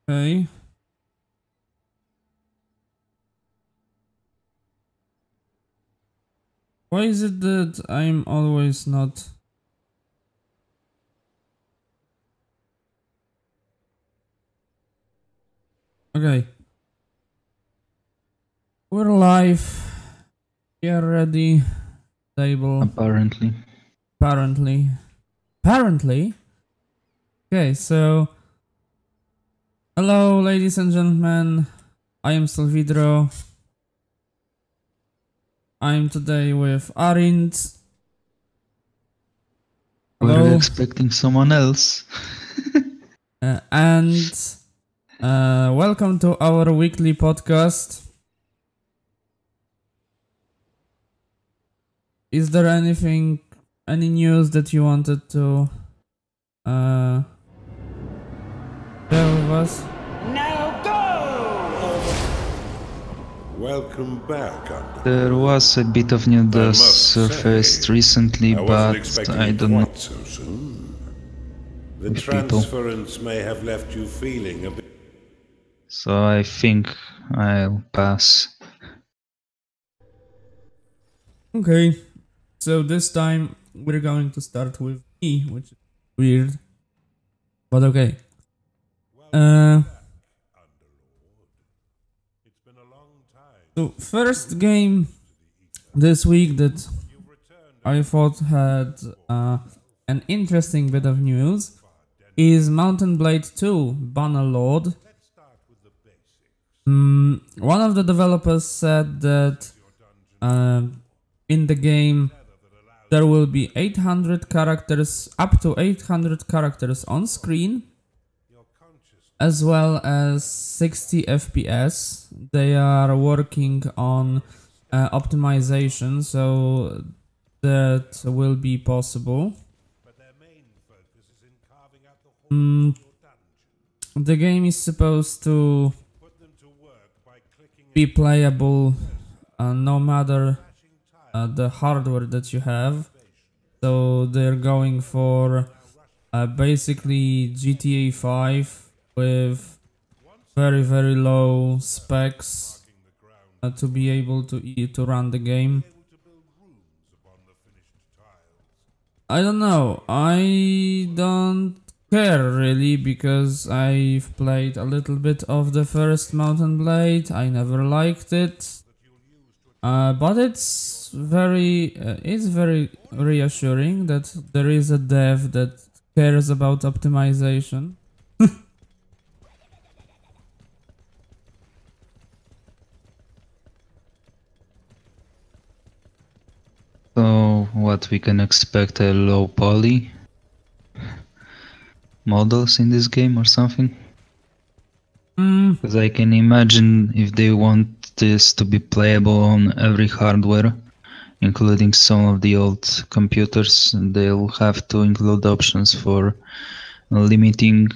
Okay. Why is it that I'm always not... Okay. We're live. We are ready. Stable. Apparently. Apparently. Apparently? Okay, so... Hello, ladies and gentlemen. I am Solvidro. I'm today with Arind. Were you Hello. expecting someone else? And welcome to our weekly podcast. Is there any news that you wanted to share with us? Now go! Welcome back, Under. There was a bit of news that must say, surfaced recently, I wasn't but expecting I it don't know quite so soon. The with people. transference may have left you feeling a bit. So I think I'll pass. Okay, so this time we're going to start with me, which is weird, but okay. So first game this week that I thought had an interesting bit of news is Mountain Blade 2 Bannerlord. One of the developers said that in the game there will be 800 characters, up to 800 characters on screen, as well as 60 FPS. They are working on optimization, so that will be possible. The game is supposed to be playable no matter the hardware that you have. So they're going for basically GTA 5 with very low specs to be able to run the game. I don't know. I don't care really, because I've played a little bit of the first Mountain Blade. I never liked it. But it's very reassuring that there is a dev that cares about optimization. So what we can expect, a low poly models in this game or something? Because I can imagine if they want this to be playable on every hardware, including some of the old computers, they'll have to include options for limiting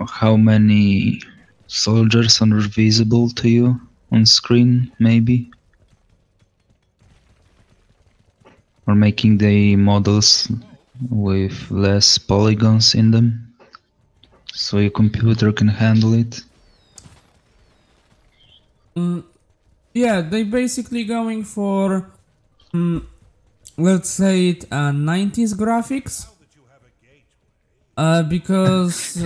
how many soldiers are visible to you on screen, maybe, or making the models with less polygons in them so your computer can handle it. Yeah, they basically going for let's say it 90s graphics, because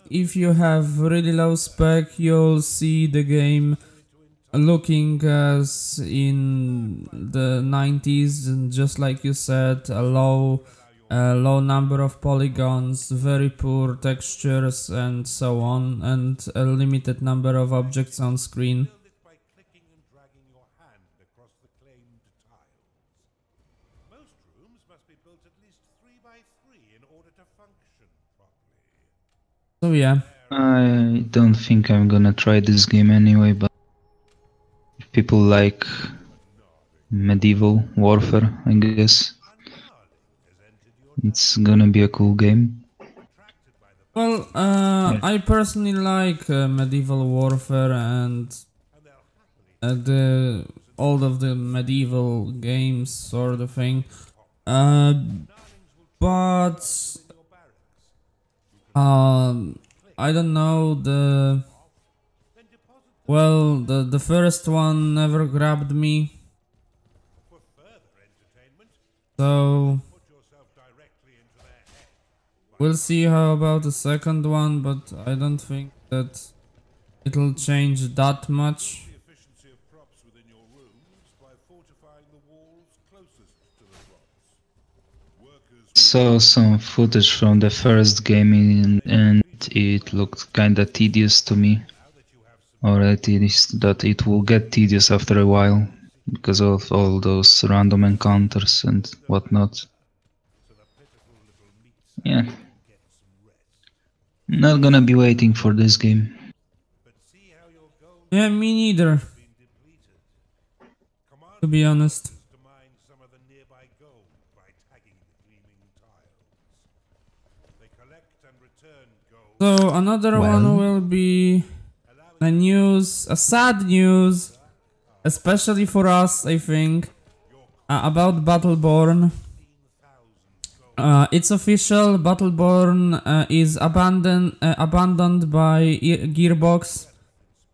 if you have really low spec, you'll see the game looking as in the 90s, and just like you said, a low number of polygons, very poor textures and so on, and a limited number of objects on screen. So yeah. I don't think I'm gonna try this game anyway, but if people like medieval warfare, I guess it's gonna be a cool game. Well, I personally like medieval warfare and all of the medieval games sort of thing. But I don't know, the first one never grabbed me. So we'll see how about the second one, but I don't think that it'll change that much. Saw some footage from the first game and it looked kinda tedious to me. Or at least that it will get tedious after a while because of all those random encounters and whatnot. Yeah. Not gonna be waiting for this game. Yeah, me neither, to be honest. So another one will be a sad news, especially for us, I think, about Battleborn. It's official, Battleborn is abandoned by Gearbox.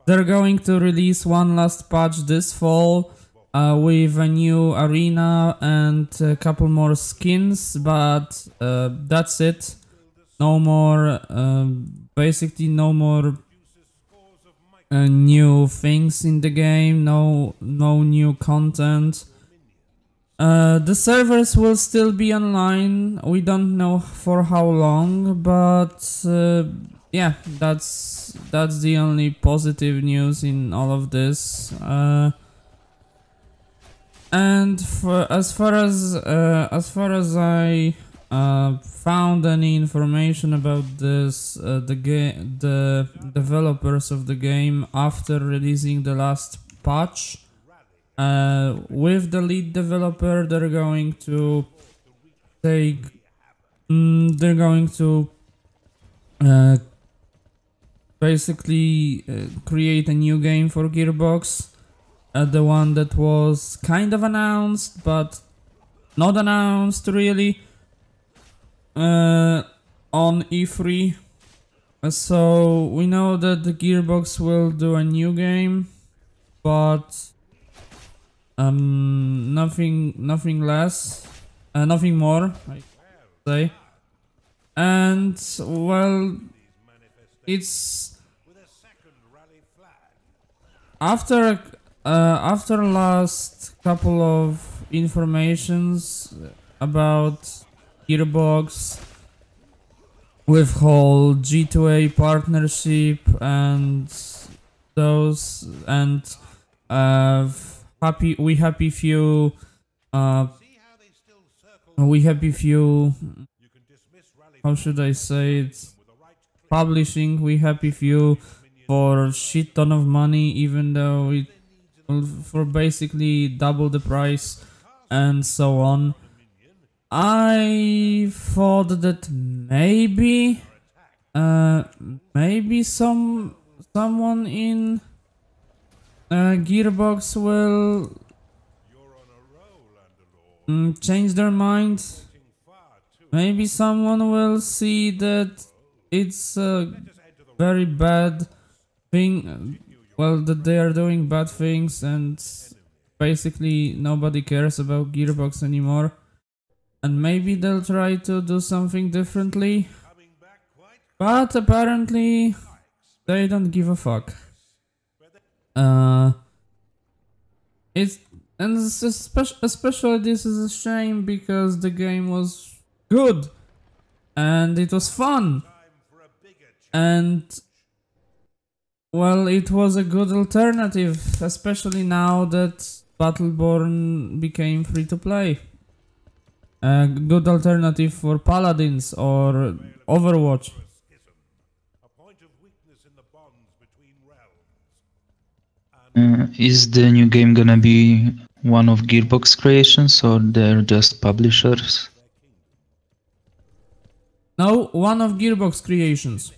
They're going to release one last patch this fall with a new arena and a couple more skins, but that's it. No more, basically no more new things in the game, no new content. The servers will still be online, we don't know for how long, but yeah, that's the only positive news in all of this. And as far as I found any information about this, the developers of the game, after releasing the last patch, with the lead developer, they're going to basically create a new game for Gearbox, the one that was kind of announced but not announced really on E3. So we know that the Gearbox will do a new game, but nothing less, nothing more, I say. And well, it's after last couple of informations about Gearbox with whole G2A partnership and those, and we happy few how should I say it, publishing We Happy Few for shit ton of money, even though it for basically double the price and so on. I thought that maybe someone in Gearbox will change their mind. Maybe someone will see that it's a very bad thing, well, that they are doing bad things and basically nobody cares about Gearbox anymore. And maybe they'll try to do something differently. But apparently they don't give a fuck. Especially this is a shame because the game was good and it was fun, and well, it was a good alternative, especially now that Battleborn became free to play. A good alternative for Paladins or Overwatch. Is the new game gonna be one of Gearbox creations or they're just publishers? No, one of Gearbox creations.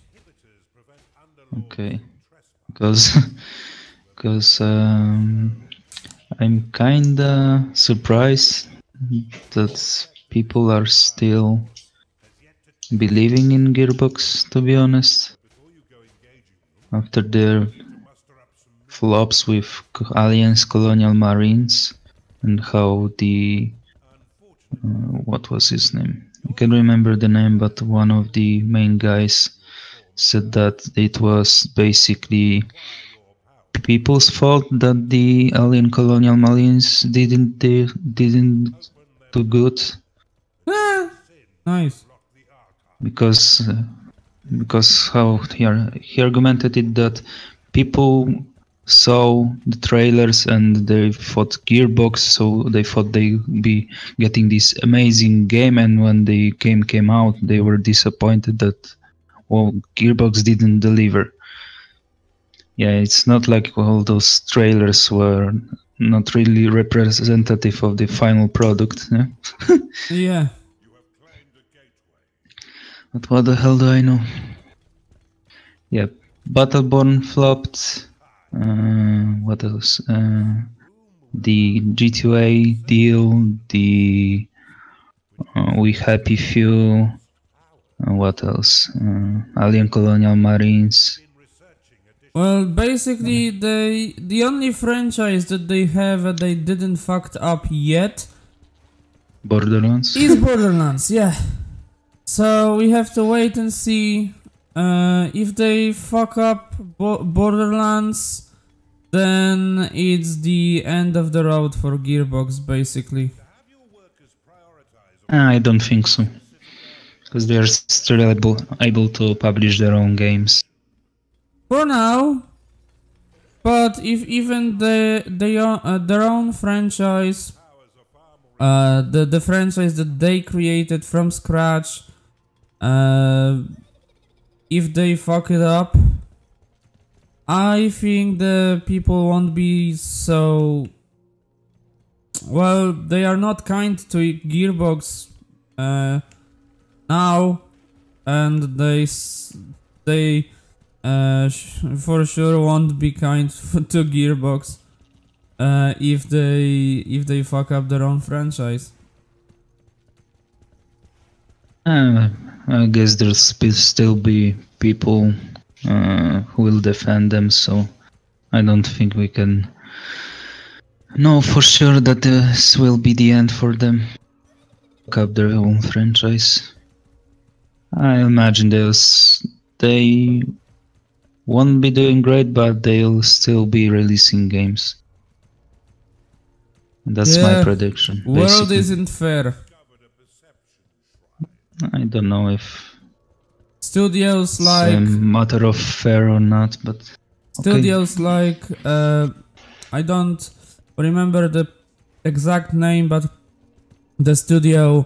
Okay, because I'm kinda surprised that people are still believing in Gearbox, to be honest. After their flops with Aliens, Colonial Marines, and how the... what was his name? I can't remember the name, but one of the main guys said that it was basically people's fault that the Alien Colonial Marines didn't do good. Ah, nice. Because how he argumented it that people saw the trailers and they thought Gearbox, so they thought they'd be getting this amazing game, and when they came out, they were disappointed that, well, Gearbox didn't deliver. Yeah, it's not like all those trailers were not really representative of the final product. Yeah. Yeah. But what the hell do I know? Yeah, Battleborn flopped. What else? The G2A deal, the We Happy Few. What else? Alien Colonial Marines. Well, basically, the only franchise that they have that they didn't fucked up yet Borderlands. is Borderlands, yeah. So we have to wait and see if they fuck up Borderlands, then it's the end of the road for Gearbox, basically. I don't think so, because they are still able to publish their own games. For now, but if even their own franchise, the franchise that they created from scratch, if they fuck it up, I think the people won't be so... Well, they are not kind to Gearbox now, and they for sure won't be kind to Gearbox if they fuck up their own franchise. I guess there'll still be people who will defend them, so I don't think we can know for sure that this will be the end for them. Fuck up their own franchise. I imagine they won't be doing great, but they'll still be releasing games. That's my prediction. World basically. isn't fair. I don't know if Studios it's like a matter of fair or not, but studios like I don't remember the exact name, but the studio,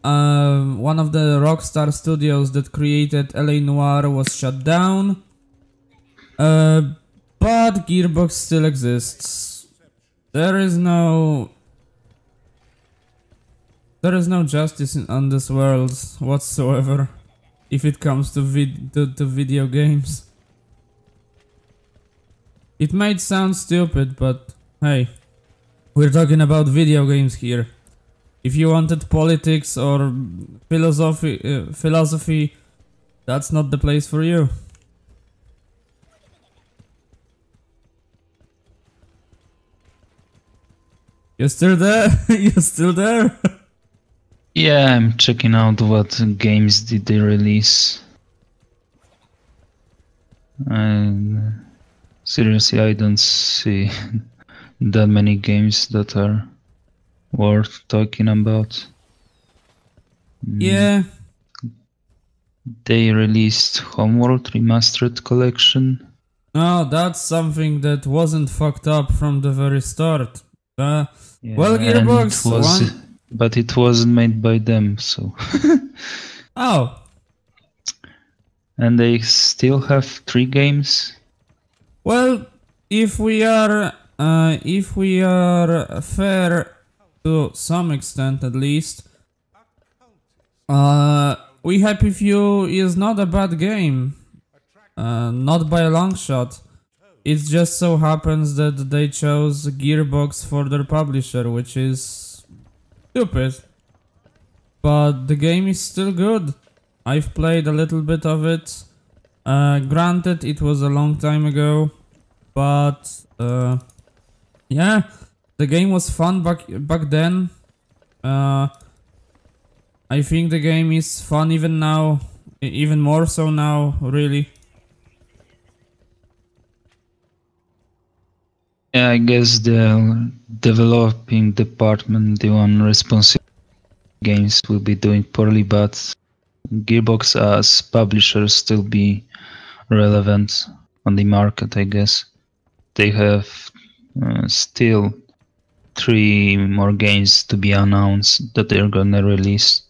one of the Rockstar studios that created LA Noire was shut down. But Gearbox still exists. There is no justice on this world whatsoever if it comes to video games. It might sound stupid, but hey, we're talking about video games here. If you wanted politics or philosophy, that's not the place for you. You're still there? You're still there? yeah, I'm checking out what games did they release. And seriously, I don't see that many games that are worth talking about. Yeah. They released Homeworld Remastered Collection. Oh, that's something that wasn't fucked up from the very start. Well, Gearbox but it wasn't made by them, so. Oh. And they still have 3 games. Well, if we are fair to some extent, at least, We Happy Few is not a bad game, not by a long shot. It just so happens that they chose Gearbox for their publisher, which is stupid. But the game is still good. I've played a little bit of it. Granted, it was a long time ago, but yeah, the game was fun back then. I think the game is fun even now, even more so now, really. Yeah, I guess the developing department, the one responsible for games, will be doing poorly, but Gearbox as publisher still be relevant on the market, I guess. They have still 3 more games to be announced that they're gonna release.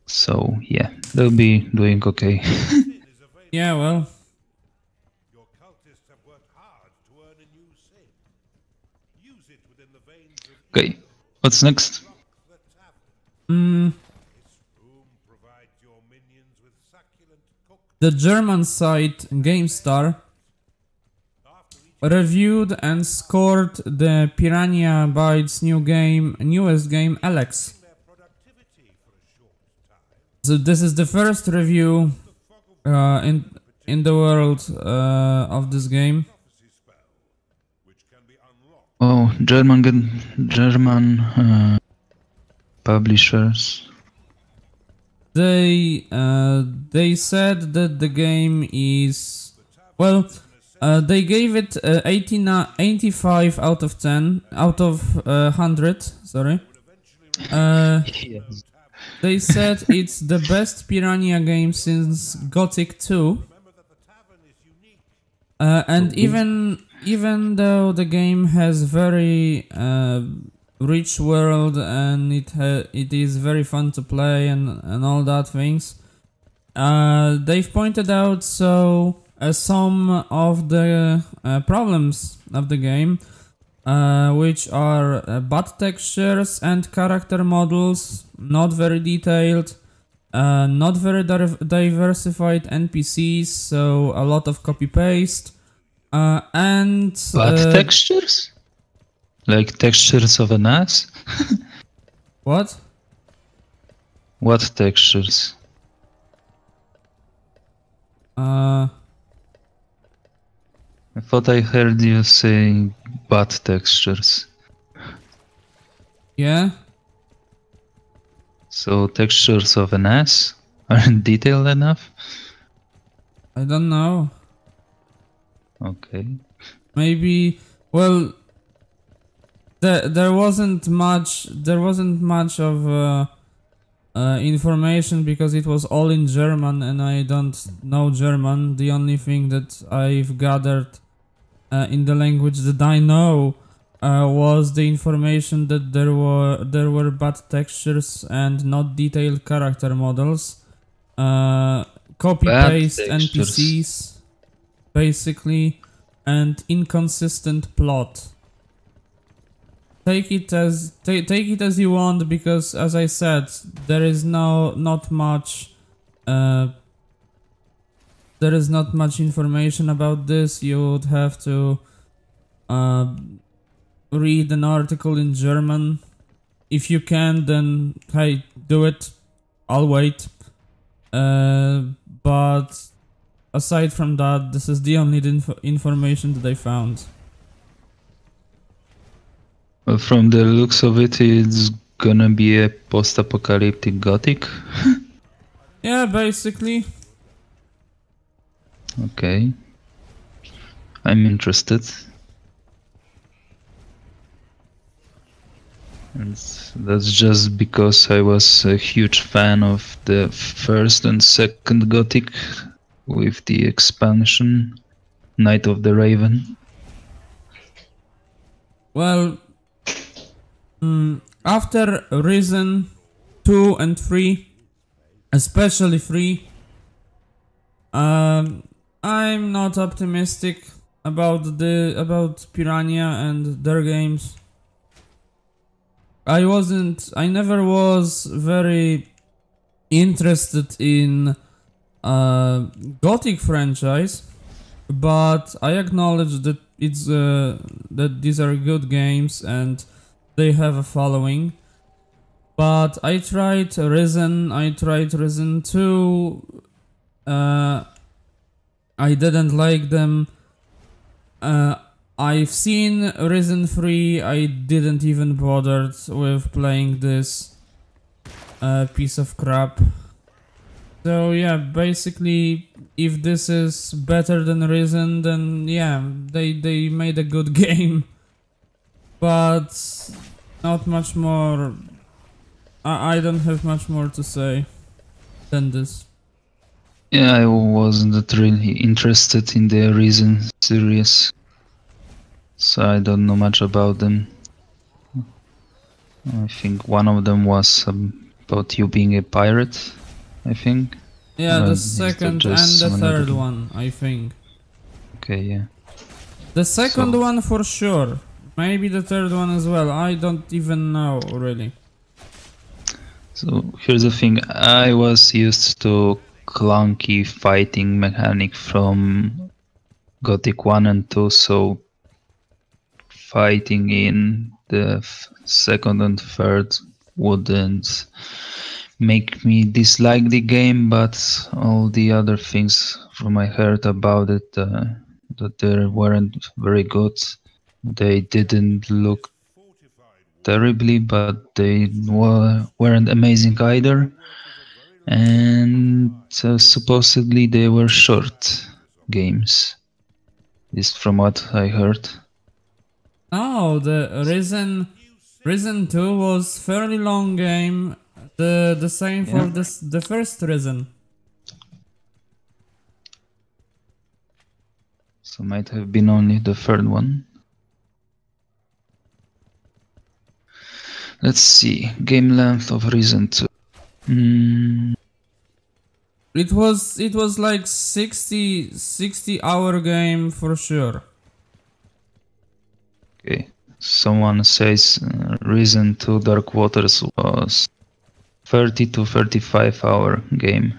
So yeah, they'll be doing okay. Yeah, well. Your cultists have worked hard to earn a new sin. Use it within the veins of Okay, what's next? the tavern. This room provides your minions with succulent cooked The German site GameStar reviewed and scored the Piranha Bytes newest game, Alex. their productivity for a short time. So this is the first review in the world of this game. Prophecy spell, which can be unlocked. Oh, German publishers. They said that the game is, well, they gave it 85 out of 10 out of 100. Sorry. Yes. They said it's the best Piranha game since Gothic 2. And even though the game has very rich world and it is very fun to play and all that things, they've pointed out some of the problems of the game, which are bad textures and character models, not very detailed, not very diversified NPCs, so a lot of copy-paste, and... Bad textures? Like textures of an ass? What? What textures? I thought I heard you say bad textures. Yeah? So textures of an ass aren't detailed enough? I don't know. Okay. Maybe, well, there wasn't much of information because it was all in German and I don't know German. The only thing that I've gathered in the language that I know was the information that there were bad textures and not detailed character models, copy paste NPCs basically, and inconsistent plot. Take it as you want, because as I said, there is not much information about this. You would have to read an article in German. If you can, then hey, do it. I'll wait. But aside from that, this is the only information that I found. Well, from the looks of it, it's gonna be a post-apocalyptic Gothic. Yeah, basically. Okay. I'm interested. And that's just because I was a huge fan of the first and second Gothic with the expansion, Night of the Raven. Well, after Risen 2 and 3, especially 3, I'm not optimistic about Piranha and their games. I never was very interested in Gothic franchise, but I acknowledge that that these are good games and they have a following. But I tried Risen, I tried Risen 2. I didn't like them. I've seen Risen 3, I didn't even bother with playing this piece of crap. So yeah, basically, if this is better than Risen, then yeah, they made a good game. But not much more. I don't have much more to say than this. Yeah, I wasn't really interested in the Risen series, so I don't know much about them. I think one of them was about you being a pirate, I think. Yeah, Or the is that second and just the another third game? one, I think. Okay, yeah. The second So- one for sure. Maybe the third one as well. I don't even know, really. So here's the thing, I was used to clunky fighting mechanic from Gothic 1 and 2, so fighting in the second and third wouldn't make me dislike the game, but all the other things from I heard about it, that they weren't very good. They didn't look terribly, but they weren't amazing either. And supposedly they were short games. This from what I heard. Oh, the Risen 2 was fairly long game. The same for Yeah. the first Risen. So might have been only the third one. Let's see. Game length of Risen 2. It was like 60 hour game for sure. Okay. Someone says Risen 2 Dark Waters was 30 to 35 hour game.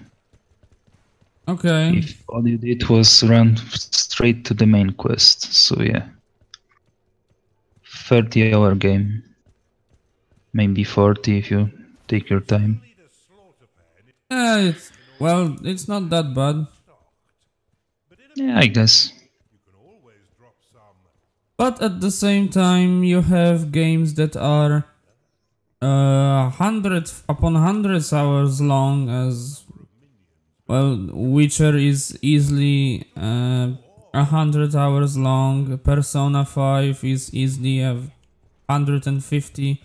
Okay. If all you did was run straight to the main quest, so yeah. 30-hour game. Maybe 40 if you take your time. Yeah, it's not that bad. Yeah, I guess. But at the same time, you have games that are hundreds upon hundreds hours long. As well, Witcher is easily 100 hours long. Persona 5 is easily 150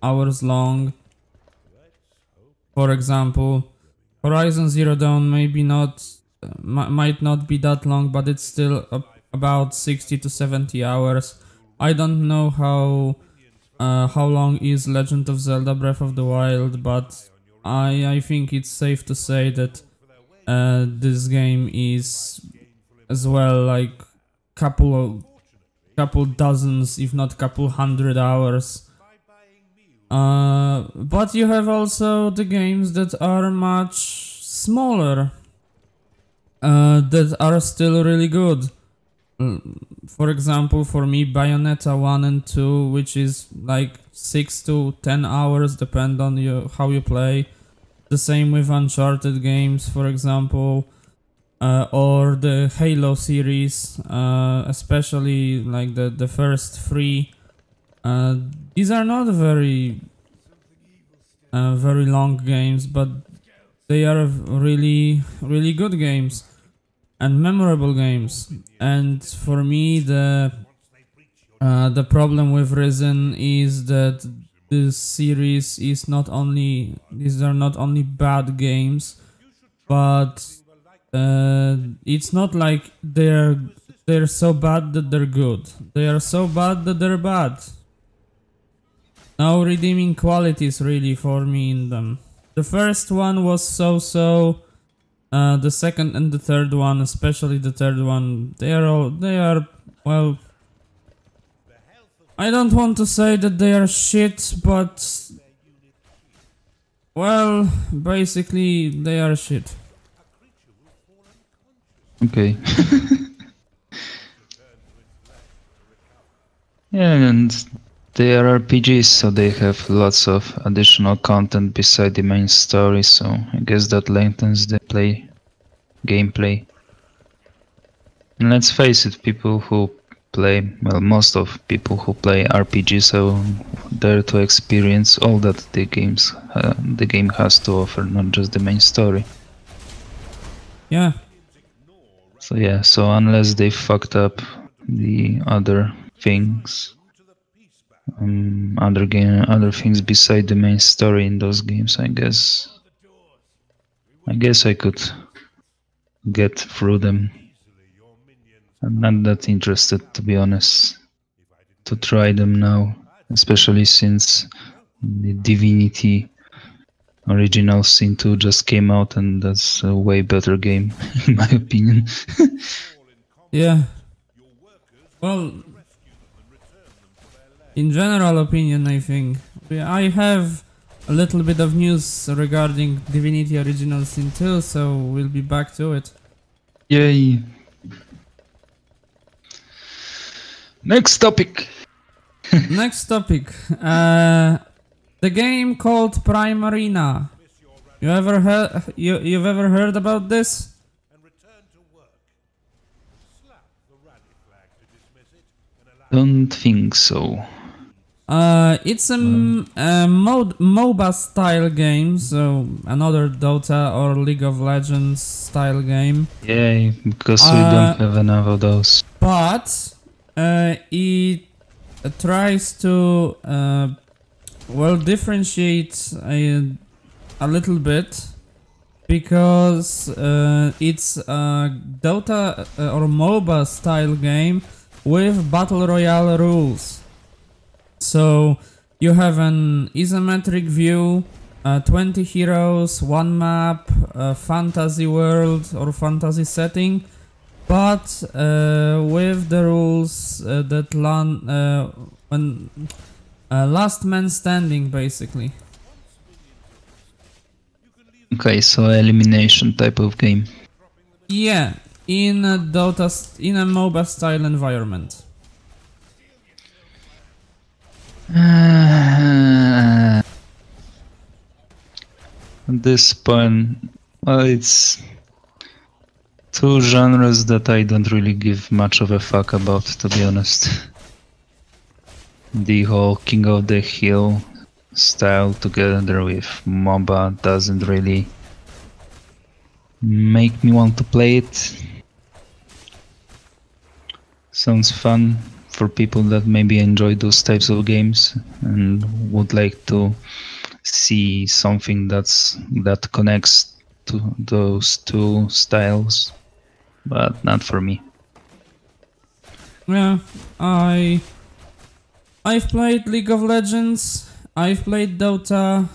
hours long. For example, Horizon Zero Dawn maybe not might not be that long, but it's still about 60 to 70 hours. I don't know how long is Legend of Zelda Breath of the Wild, but I think it's safe to say that this game is as well like couple dozens, if not couple hundred hours. But you have also the games that are much smaller, that are still really good. For example, for me, Bayonetta 1 and 2, which is like 6 to 10 hours, depend on how you play. The same with Uncharted games, for example, or the Halo series, especially like the first 3. These are not very long games, but they are really good games and memorable games. And for me, the problem with Risen is that this series is not only these are not only bad games, but it's not like they're so bad that they're good. They are so bad that they're bad. No redeeming qualities really for me in them. The first one was so-so. The second and the third one, especially the third one, they are well, I don't want to say that they are shit, but well, basically they are shit. Okay. Yeah, and they are RPGs, so they have lots of additional content beside the main story, so I guess that lengthens the gameplay. And let's face it, people who play, well, most of people who play RPGs are there to experience all that the game has to offer, not just the main story. Yeah. So yeah, so unless they fucked up the other things, other things beside the main story in those games, I guess I could get through them. I'm not that interested, to be honest, to try them now, especially since the Divinity Original Sin 2 just came out, and that's a way better game, in my opinion. Yeah. Well, in general opinion, I think I have a little bit of news regarding Divinity Original Sin 2, so we'll be back to it. Yay! Next topic. Next topic. The game called Prime Arena. You've ever heard about this? Don't think so. It's a MOBA style game, so another Dota or League of Legends style game. Yay, because we don't have enough of those. But it tries to differentiate a little bit, because it's a Dota or MOBA style game with battle royale rules. So you have an isometric view, 20 heroes, one map, a fantasy world or fantasy setting, but with the rules that last man standing, basically. Okay, so elimination type of game. Yeah, in a MOBA style environment. At this point, well, it's two genres that I don't really give much of a fuck about, to be honest. The whole King of the Hill style together with MOBA doesn't really make me want to play it. Sounds fun for people that maybe enjoy those types of games and would like to see something that connects to those two styles, but not for me. Yeah, I've played League of Legends, I've played Dota.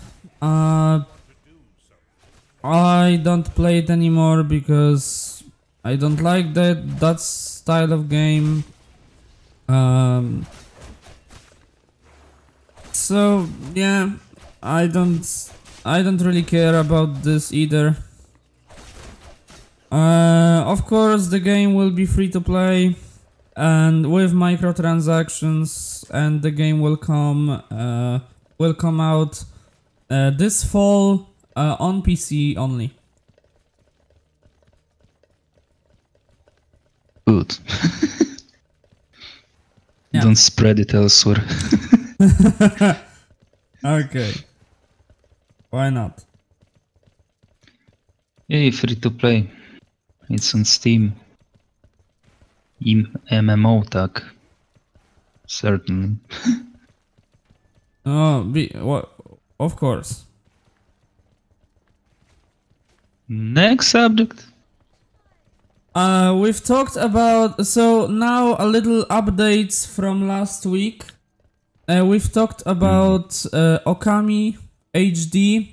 I don't play it anymore because I don't like that style of game. So yeah, I don't really care about this either. Of course, the game will be free to play and with microtransactions, and the game will come out this fall on PC only. Good. Yeah. Don't spread it elsewhere. Okay. Why not? Yay, free to play. It's on Steam. MMO tag. Certainly. Of course. Next subject. We've talked about, so now a little updates from last week. We've talked about Okami HD.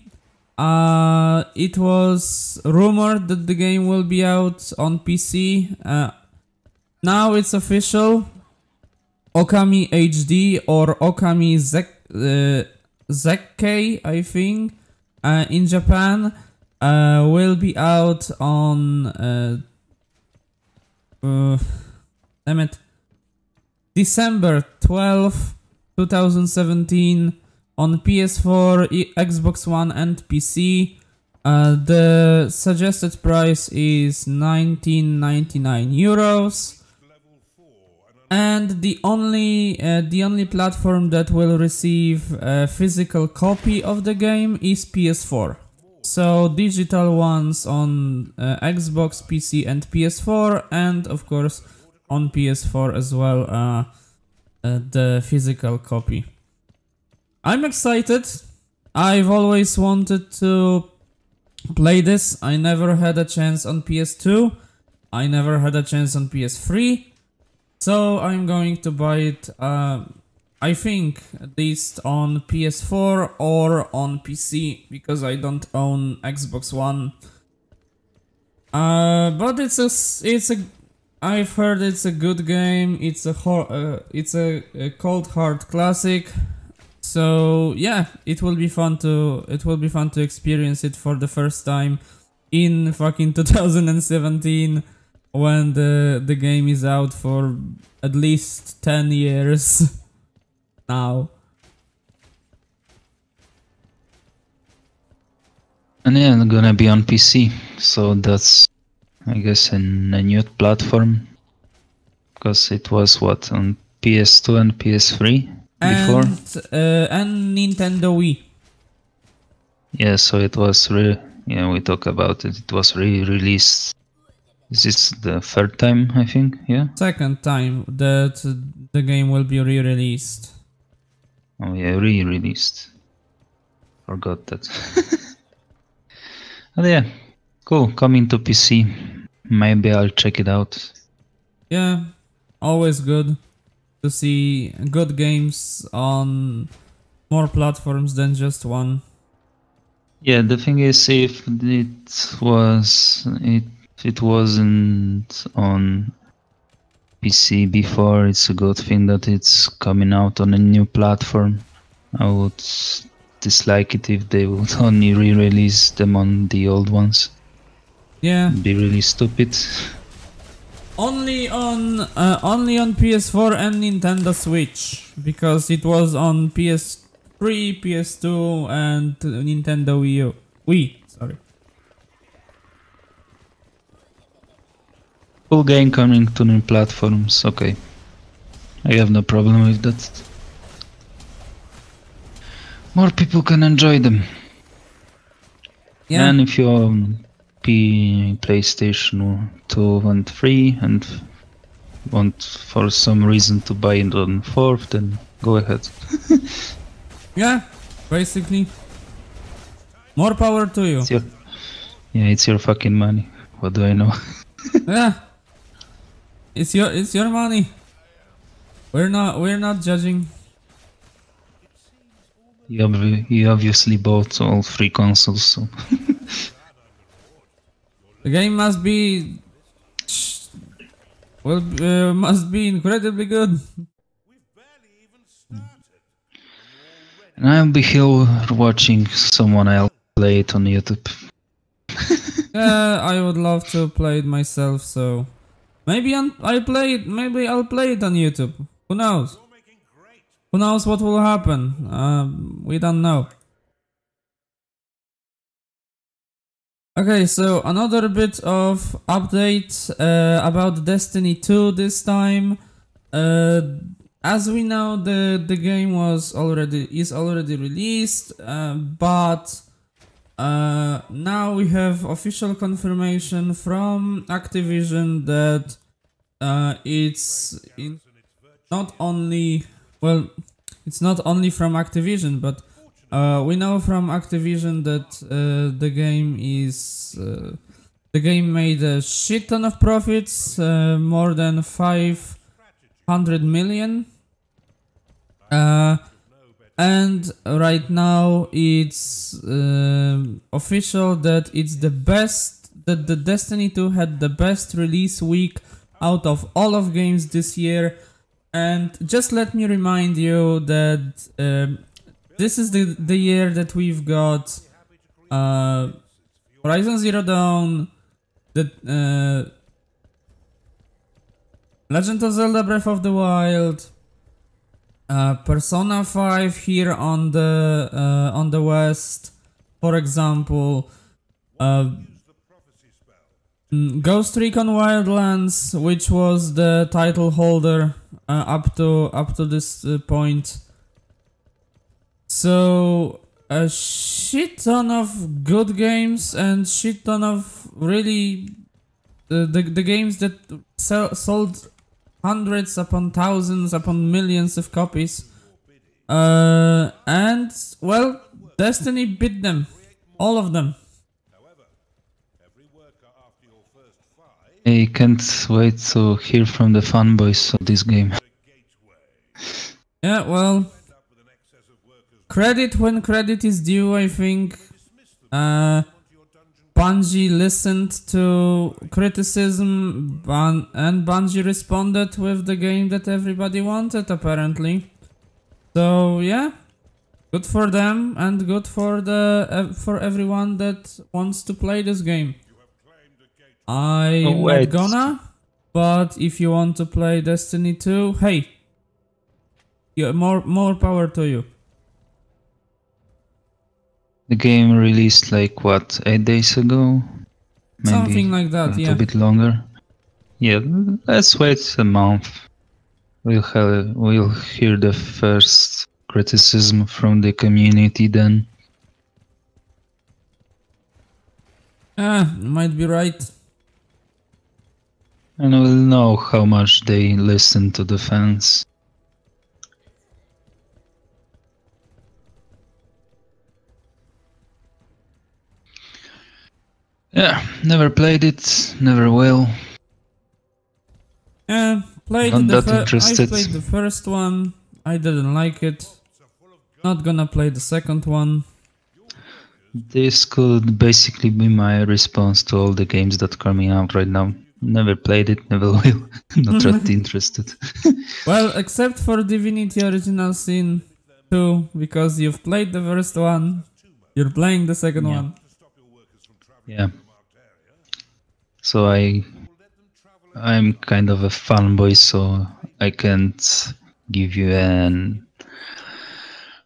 It was rumored that the game will be out on PC. Now it's official. Okami HD or Okami Zekkei, I think, in Japan, will be out on December 12th 2017 on PS4, Xbox One and PC. The suggested price is 19.99 euros. And the only platform that will receive a physical copy of the game is PS4. So digital ones on Xbox, PC and PS4, and of course on PS4 as well, the physical copy. I'm excited. I've always wanted to play this. I never had a chance on PS2. I never had a chance on PS3. So I'm going to buy it, I think, at least on PS4 or on PC, because I don't own Xbox One. But I've heard it's a good game. It's a cold hard classic. So yeah, it will be fun to experience it for the first time in fucking 2017. When the game is out for at least 10 years now. And yeah, it's gonna be on PC, so that's, I guess, a new platform, because it was what, on PS2 and PS3 before, and Nintendo Wii. Yeah, so it was we talk about it. It was re-released. This is the third time, I think, yeah? Second time that the game will be re-released. Oh yeah, re-released. Forgot that. But yeah, cool. Coming to PC. Maybe I'll check it out. Yeah, always good to see good games on more platforms than just one. Yeah, the thing is, if it wasn't on PC before, it's a good thing that it's coming out on a new platform. I would dislike it if they would only re-release them on the old ones. Yeah. It'd be really stupid. Only on PS4 and Nintendo Switch, because it was on PS3, PS2 and Nintendo Wii. Sorry. Full game coming to new platforms, okay. I have no problem with that. More people can enjoy them. Yeah. And if you own PlayStation 2 and 3 and want for some reason to buy it on 4th, then go ahead. Yeah, basically. More power to you. It's your fucking money. What do I know? Yeah. It's your money. We're not judging. You obviously bought all 3 consoles, so The game must be must be incredibly good. and I'll be here watching someone else play it on YouTube. Yeah, I would love to play it myself, so maybe I'll play it on YouTube. Who knows? Who knows what will happen? We don't know. Okay, so another bit of update about Destiny 2 this time. As we know, the game is already released, but now we have official confirmation from Activision that it's not only from Activision, but we know from Activision that the game made a shit ton of profits, more than 500 million. And right now it's official that the Destiny 2 had the best release week out of all of games this year. And just let me remind you that this is the year that we've got Horizon Zero Dawn, the Legend of Zelda Breath of the Wild, Persona 5 here on the West, for example. Ghost Recon Wildlands, which was the title holder up to this point. So a shit ton of good games and shit ton of really the games that sold hundreds upon thousands upon millions of copies. And well, Destiny beat them, all of them. I can't wait to hear from the fanboys of this game. Yeah, well, credit when credit is due, I think. Bungie listened to criticism, and Bungie responded with the game that everybody wanted, apparently. So yeah, good for them, and good for for everyone that wants to play this game. I'm not gonna, but if you want to play Destiny 2, hey, yeah, more power to you. The game released like what, 8 days ago? Maybe Something like that, yeah. A bit longer. Yeah, let's wait a month. We'll hear the first criticism from the community then. Might be right. And we'll know how much they listen to the fans. Yeah, never played it, never will. Yeah, I played the first one. I didn't like it. Not gonna play the second one. This could basically be my response to all the games that are coming out right now. Never played it, never will. Not really interested. Well, except for Divinity Original Sin 2, because you've played the first one, you're playing the second one. Yeah. So I'm kind of a fanboy, so I can't give you an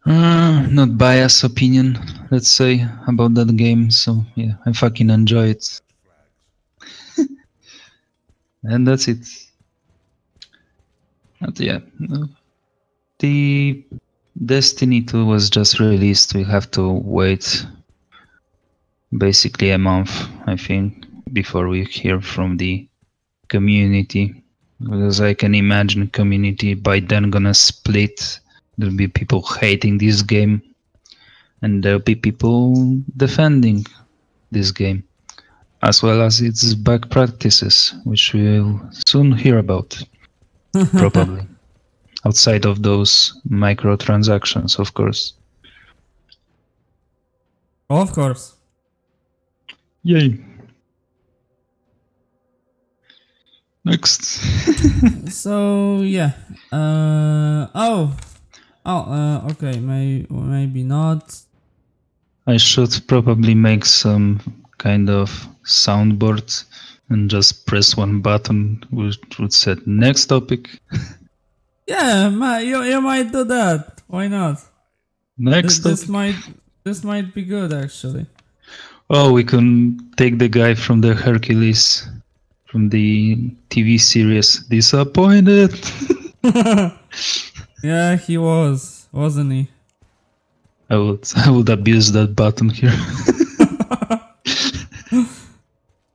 not biased opinion, let's say, about that game. So yeah, I fucking enjoy it. And that's it. But yeah, the Destiny 2 was just released. We have to wait basically a month, I think, before we hear from the community, because I can imagine community by then gonna split. There'll be people hating this game, and there'll be people defending this game, as well as its bug practices, which we'll soon hear about, probably. Outside of those microtransactions, of course. Of course. Yay. Next. So yeah. Okay. Maybe not. I should probably make some kind of soundboard and just press one button which would say next topic. Yeah, you might do that. Why not? Next this might be good actually. Oh, we can take the guy from the Hercules, from the TV series. Disappointed. Yeah, he wasn't he? I would abuse that button here.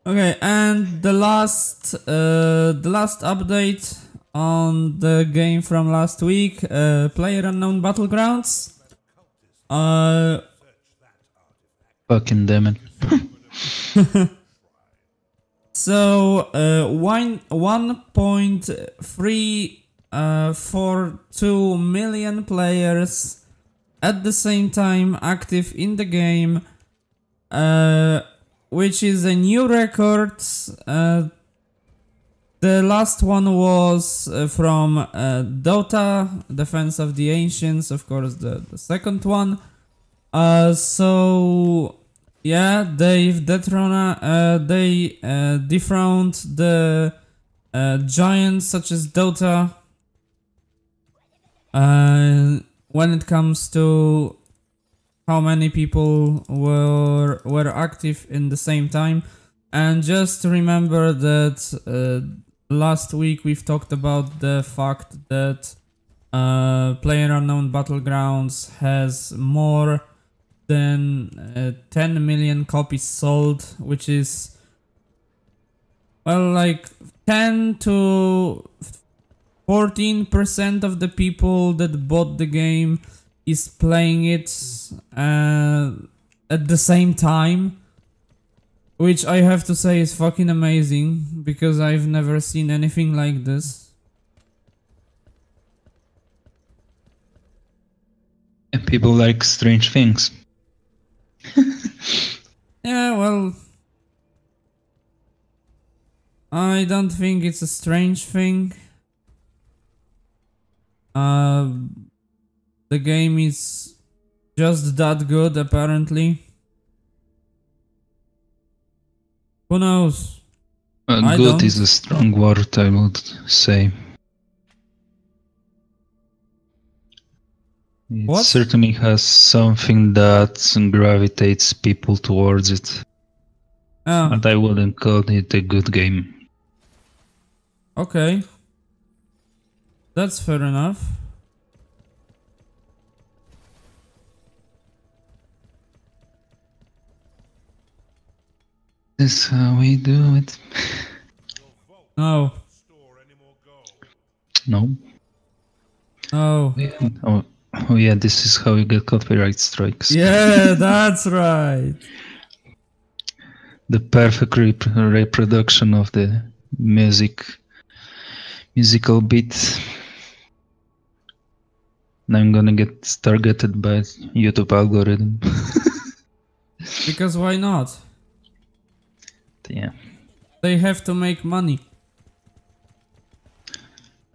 Okay, and the last update on the game from last week, PlayerUnknown Battlegrounds. Fucking damn it. So 1.342 million players at the same time active in the game, which is a new record. The last one was from Dota, Defense of the Ancients, of course, the second one. So yeah, they dethroned the giants such as Dota. when it comes to how many people were active in the same time. And just remember that last week we've talked about the fact that PlayerUnknown Battlegrounds has more than 10 million copies sold, which is, well, like 10 to 14% of the people that bought the game is playing it at the same time, which I have to say is fucking amazing, because I've never seen anything like this. And people like strange things. Yeah, well, I don't think it's a strange thing. The game is just that good, apparently. Who knows? I Good don't. is a strong word, I would say. It What? certainly has something that gravitates people towards it. Ah, But I wouldn't call it a good game. okay. That's fair enough. This is how we do it. No. Store any more gold. No. No. Oh yeah, this is how you get copyright strikes. Yeah, that's right. The perfect reproduction of the musical beat. And I'm gonna get targeted by YouTube algorithm. Because why not? Yeah. They have to make money.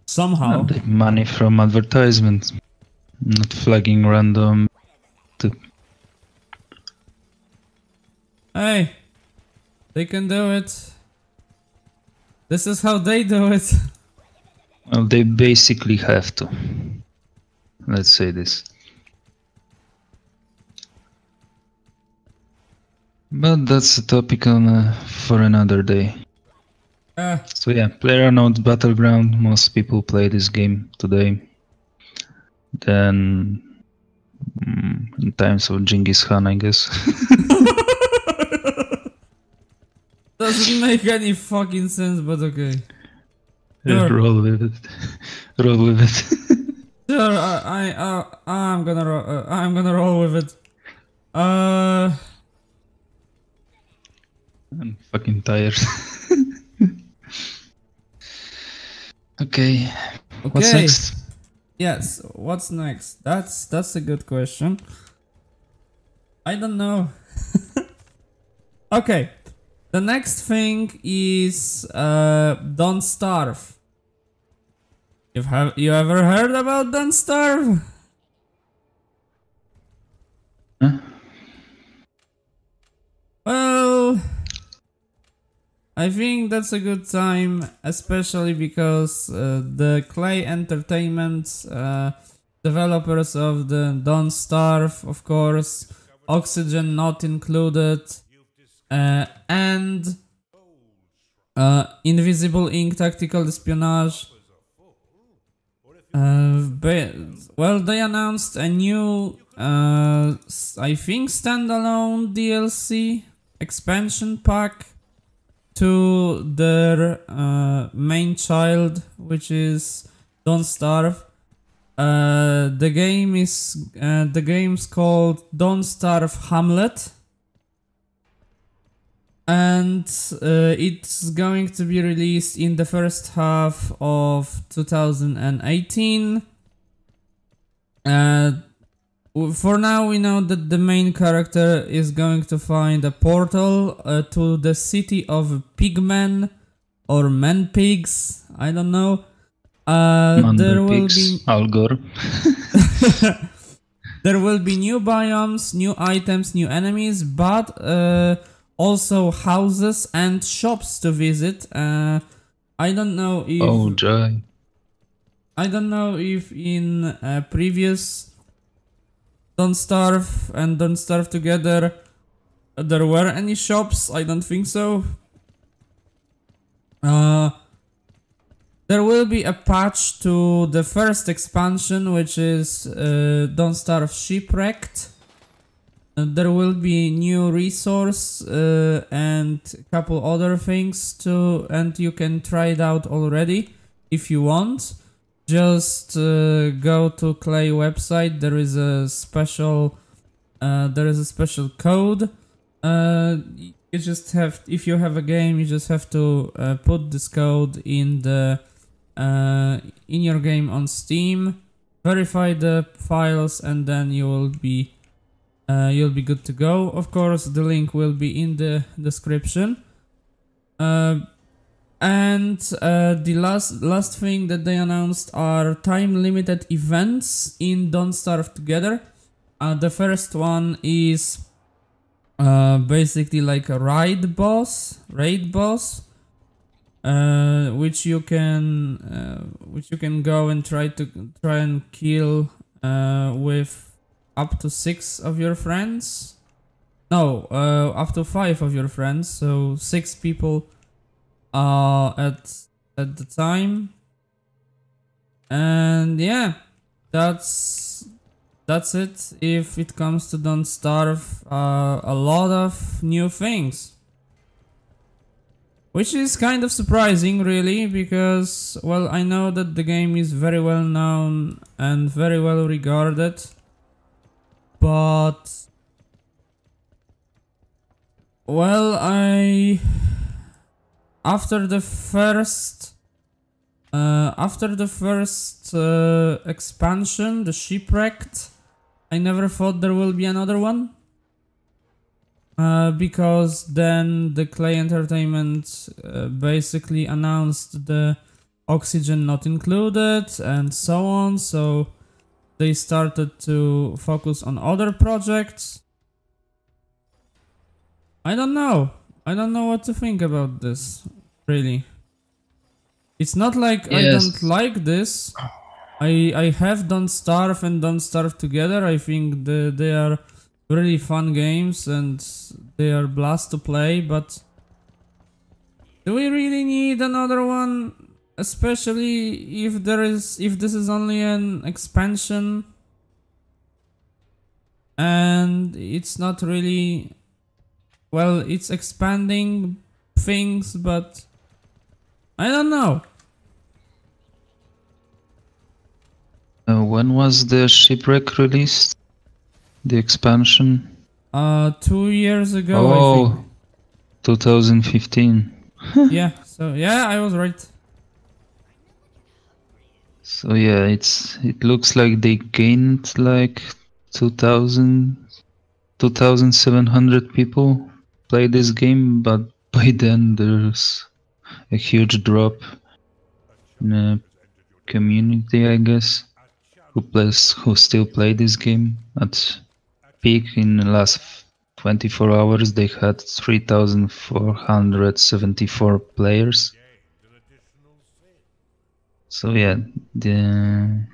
Somehow. The money from advertisements, not flagging random. Hey, they can do it. This is how they do it. Well, they basically have to. Let's say this. But that's a topic for another day. So yeah, PlayerUnknown's Battleground. Most people play this game today. Then, in times of Genghis Khan, I guess. Doesn't make any fucking sense, but okay. Yeah, Sure. roll with it. Roll with it. Sure, I'm gonna roll with it. I'm fucking tired. Okay. What's Okay. next? Yes, what's next? That's a good question. I don't know. Okay. The next thing is Don't Starve. You ever heard about Don't Starve? Huh? Well, I think that's a good time, especially because the Clay Entertainment developers of the Don't Starve, of course, Oxygen not included, and Invisible Ink Tactical Espionage. Well, they announced a new, I think, standalone DLC expansion pack to their main child, which is Don't Starve. The game's called Don't Starve Hamlet, and it's going to be released in the first half of 2018. For now, we know that the main character is going to find a portal to the city of Pigmen or Men Pigs. I don't know. There will be Al Gore. there will be new biomes, new items, new enemies, but also houses and shops to visit. I don't know if Oh, joy. I don't know if in previous Don't Starve and Don't Starve Together there were any shops. I don't think so. There will be a patch to the first expansion, which is Don't Starve Shipwrecked. There will be new resource and a couple other things too, and you can try it out already if you want. Just go to Clay website. There is a special code. You just have, if you have a game, you just have to put this code in the in your game on Steam, verify the files, and then you'll be good to go. Of course, the link will be in the description. And the last thing that they announced are time limited events in Don't Starve Together. The first one is basically like a raid boss, which you can go and try and kill with up to 6 of your friends. No, up to 5 of your friends. So 6 people at the time. And yeah, that's it. If it comes to Don't Starve, a lot of new things, which is kind of surprising, really, because, well, I know that the game is very well known and very well regarded, but, well, after the first expansion, the Shipwrecked, I never thought there will be another one. Because then the Clay Entertainment basically announced the Oxygen Not Included and so on, so they started to focus on other projects. I don't know what to think about this, really. It's not like I don't like this. I have Don't Starve and Don't Starve Together. I think they are really fun games and they are blast to play, but do we really need another one? Especially if this is only an expansion and it's not really, well, it's expanding things, but I don't know. When was the Shipwreck released? The expansion? 2 years ago, oh, I think. 2015. Yeah, so yeah, I was right. So yeah, it looks like they gained like 2,700 people play this game, but by then there's a huge drop in the community, I guess, who still play this game. At peak in the last 24 hours, they had 3,474 players. So yeah, I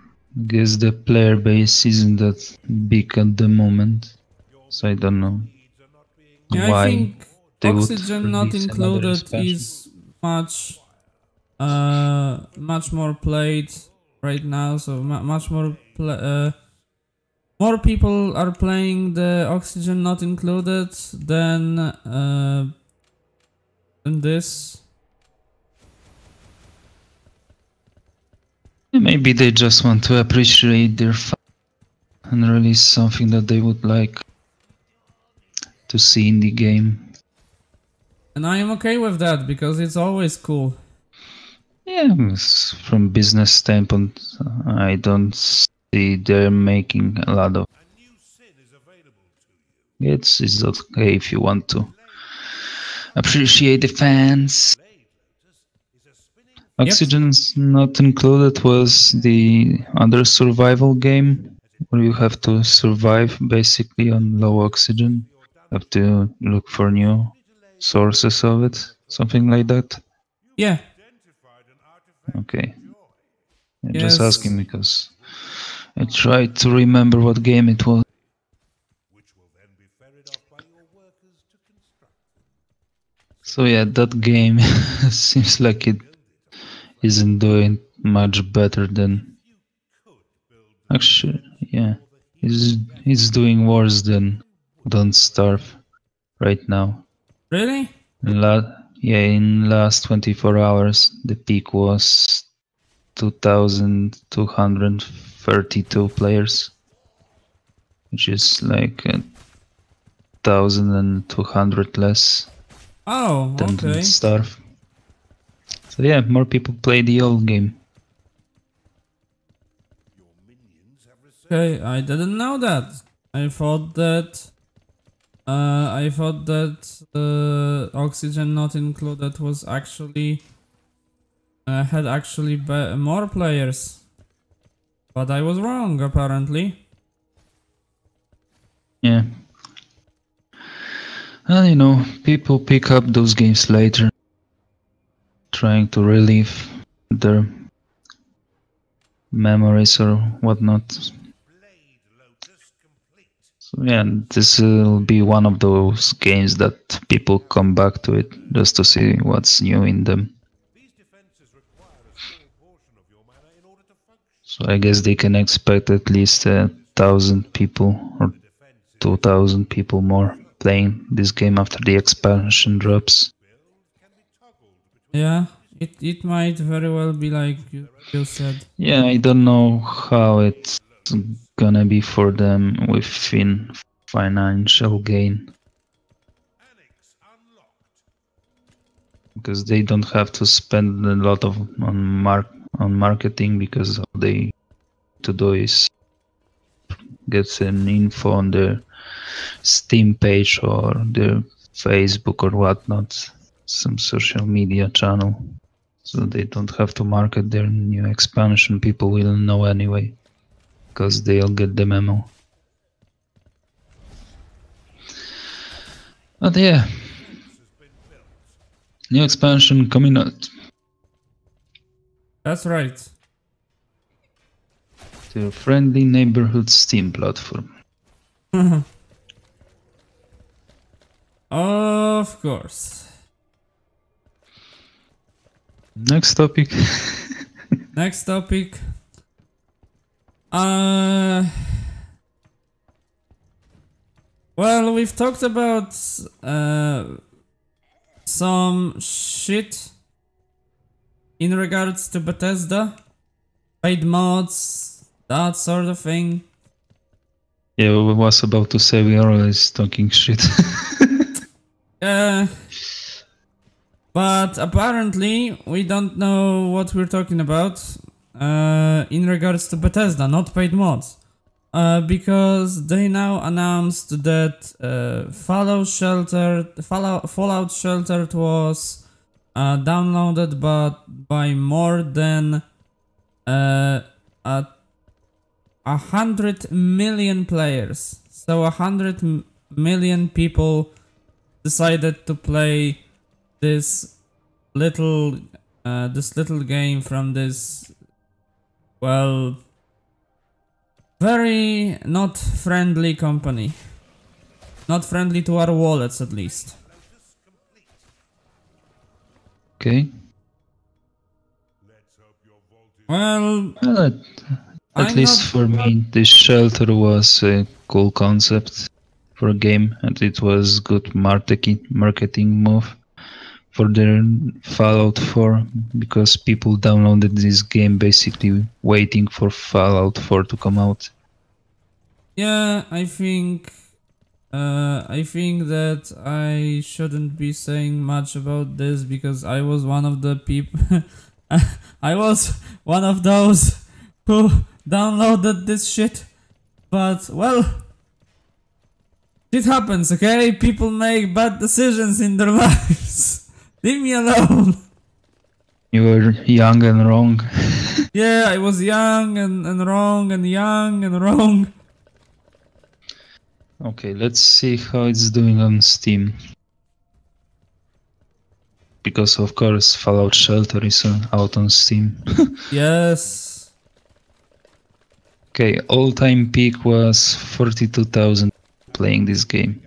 guess the player base isn't that big at the moment. So I don't know Yeah, why I think they would Oxygen Not release another Included expansion. is much more played right now. So much more more people are playing the Oxygen Not Included than this. Maybe they just want to appreciate their fun and release something that they would like to see in the game. And I am okay with that because it's always cool. Yeah, from business standpoint, I don't see they're making a lot of. It's okay if you want to appreciate the fans. Oxygen's Not Included was the other survival game where you have to survive basically on low oxygen. Have to look for new sources of it, something like that. Yeah. Okay. I'm Yes. just asking because I tried to remember what game it was. which will then be ferried off by your workers to construct. So yeah, that game seems like it isn't doing much better than. Actually, yeah, it's doing worse than Don't Starve right now. Really? In last 24 hours, the peak was 2,232 players, which is like 1,200 less Oh, than okay. Starve. So yeah, more people play the old game. Okay, I didn't know that. I thought that Oxygen Not Included was actually had actually more players, but I was wrong apparently. Yeah. And you know, people pick up those games later, trying to relive their memories or whatnot. So yeah, this will be one of those games that people come back to it just to see what's new in them. So I guess they can expect at least 1,000 people or 2,000 people more playing this game after the expansion drops. Yeah, it might very well be like you said. Yeah, I don't know how it's gonna be for them within financial gain. Because they don't have to spend a lot on marketing, because all they to do is get an info on their Steam page or their Facebook or whatnot, some social media channel. So they don't have to market their new expansion. People will know anyway, because they'll get the memo. But yeah, new expansion coming out. That's right. To your friendly neighborhood Steam platform. Of course. Next topic. Next topic. Well, we've talked about some shit in regards to Bethesda, paid mods, that sort of thing. Yeah, I was about to say we are always talking shit. But apparently we don't know what we're talking about in regards to Bethesda, not paid mods. Because they now announced that Fallout Sheltered was downloaded by more than 100 million players. So 100 million people decided to play this little game from this, well, very not friendly company. Not friendly to our wallets, at least. Okay. Well, at least for me, this shelter was a cool concept for a game, and it was good marketing move for their Fallout 4, because people downloaded this game basically waiting for Fallout 4 to come out. yeah, I think that I shouldn't be saying much about this because I was one of the people. I was one of those who downloaded this shit. But well, it happens, okay? People make bad decisions in their lives. Leave me alone. You were young and wrong. Yeah, I was young and wrong and young and wrong. Okay, let's see how it's doing on Steam. Because of course Fallout Shelter is out on Steam. Yes. Okay, all-time peak was 42,000 playing this game.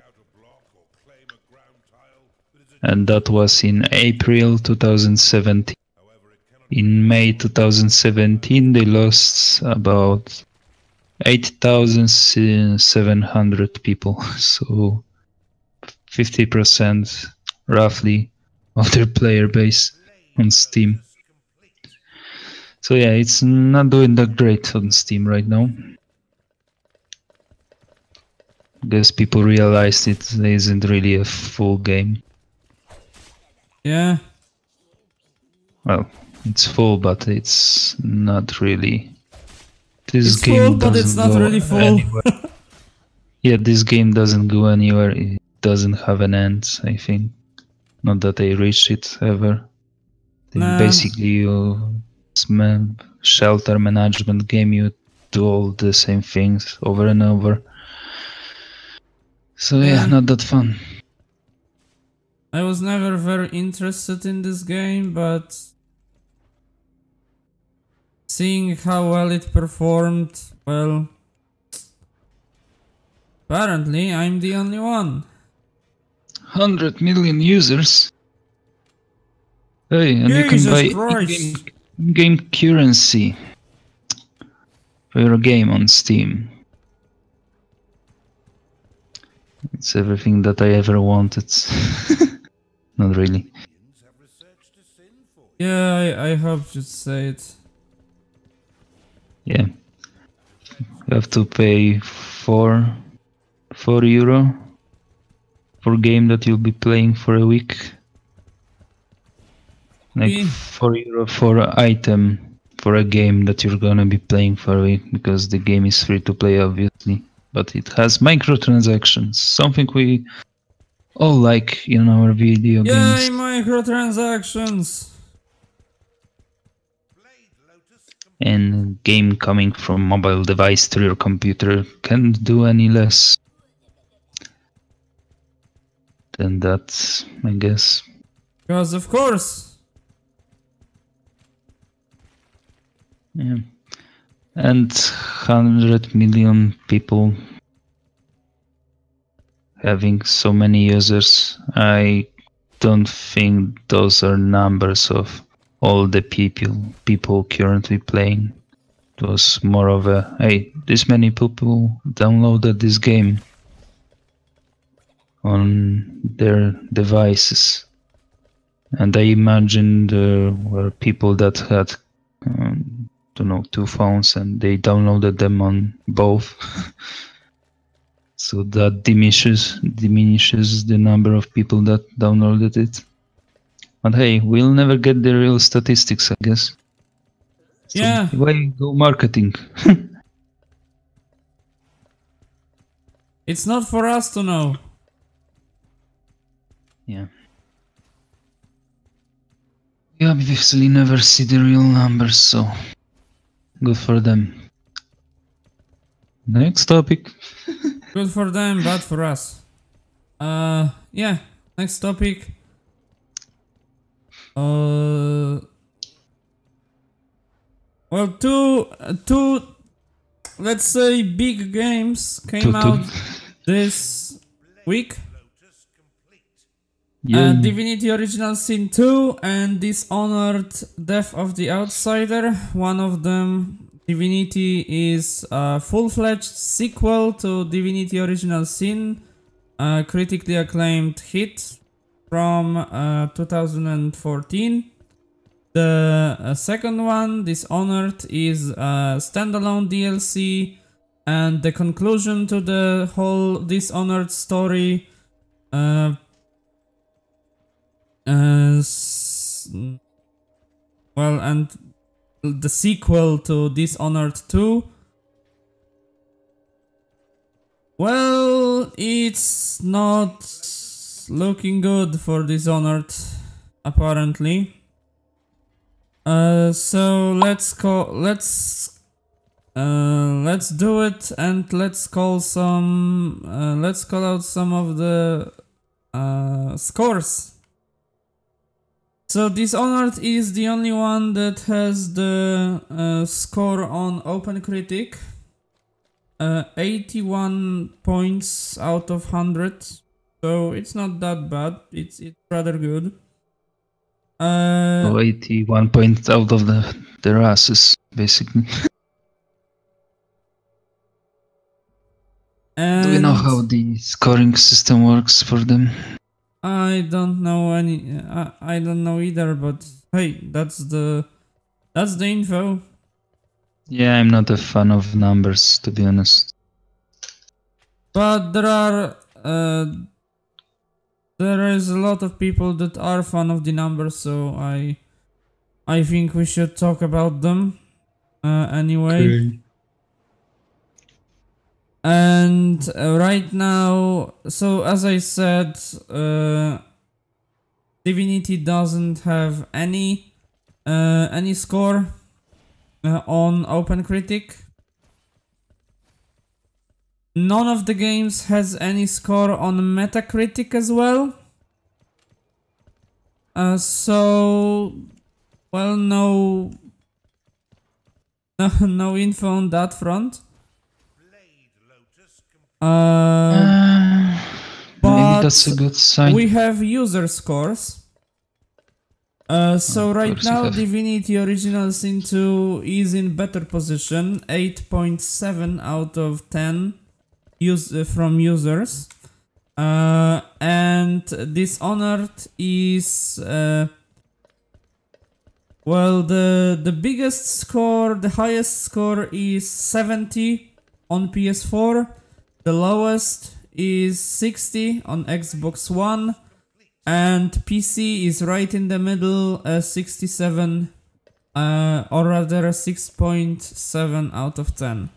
And that was in April 2017. In May 2017, they lost about 8,700 people. So 50% roughly of their player base on Steam. So yeah, it's not doing that great on Steam right now. Guess people realized it isn't really a full game. Yeah. Well, it's full, but it's not really. This It's game full, but it's doesn't not go really full. anywhere. Yeah, this game doesn't go anywhere. It doesn't have an end, I think. Not that I reached it ever. Nah. Basically, it's shelter management game. You do all the same things over and over. So yeah, not that fun. I was never very interested in this game, but seeing how well it performed, well, apparently I'm the only one. 100 million users. Hey, and you can buy in-game currency for your game on Steam. It's everything that I ever wanted. Not really. Yeah, I hope you'd say it. Yeah. You have to pay €4 for a game that you'll be playing for a week. Like €4 for an item for a game that you're gonna be playing for a week, because the game is free to play, obviously. But it has microtransactions, something we all like in our video games. Yay, microtransactions! And game coming from mobile device to your computer can't do any less than that, I guess. Because of course. Yeah. And 100 million people having so many users, I don't think those are numbers of all the people currently playing. It was more of a, hey, this many people downloaded this game on their devices. And I imagine there were people that had don't know, 2 phones, and they downloaded them on both. So that diminishes the number of people that downloaded it. But hey, we'll never get the real statistics, I guess. So Yeah. why go marketing? It's not for us to know. Yeah. We obviously never see the real numbers, so good for them. Next topic. Good for them, bad for us. Yeah, next topic. Well, two, let's say, big games came out this week. Yeah. Divinity Original Sin 2 and Dishonored Death of the Outsider. One of them, Divinity, is a full-fledged sequel to Divinity Original Sin, a critically acclaimed hit from 2014. The second one, Dishonored, is a standalone DLC and the conclusion to the whole Dishonored story. Well, and the sequel to Dishonored 2. Well, it's not looking good for Dishonored, apparently. So let's do it, and let's call out some of the scores. So Dishonored is the only one that has the score on OpenCritic. 81 points out of 100, so it's not that bad. It's rather good. So 81 points out of their asses, basically. Do you know how the scoring system works for them? I don't know any. I don't know either. But hey, that's the info. Yeah, I'm not a fan of numbers, to be honest. But there is a lot of people that are fan of the numbers, so I think we should talk about them anyway. Okay. And right now, so as I said, Divinity doesn't have any score on OpenCritic. None of the games has any score on Metacritic as well. So, well, no info on that front. Maybe that's a good sign. We have user scores. So right now, Divinity Original Sin 2 is in better position, 8.7 out of 10 from users. And Dishonored is well, the biggest score, the highest score is 70 on PS4. The lowest is 60 on Xbox One, and PC is right in the middle, 67, or rather 6.7 out of 10.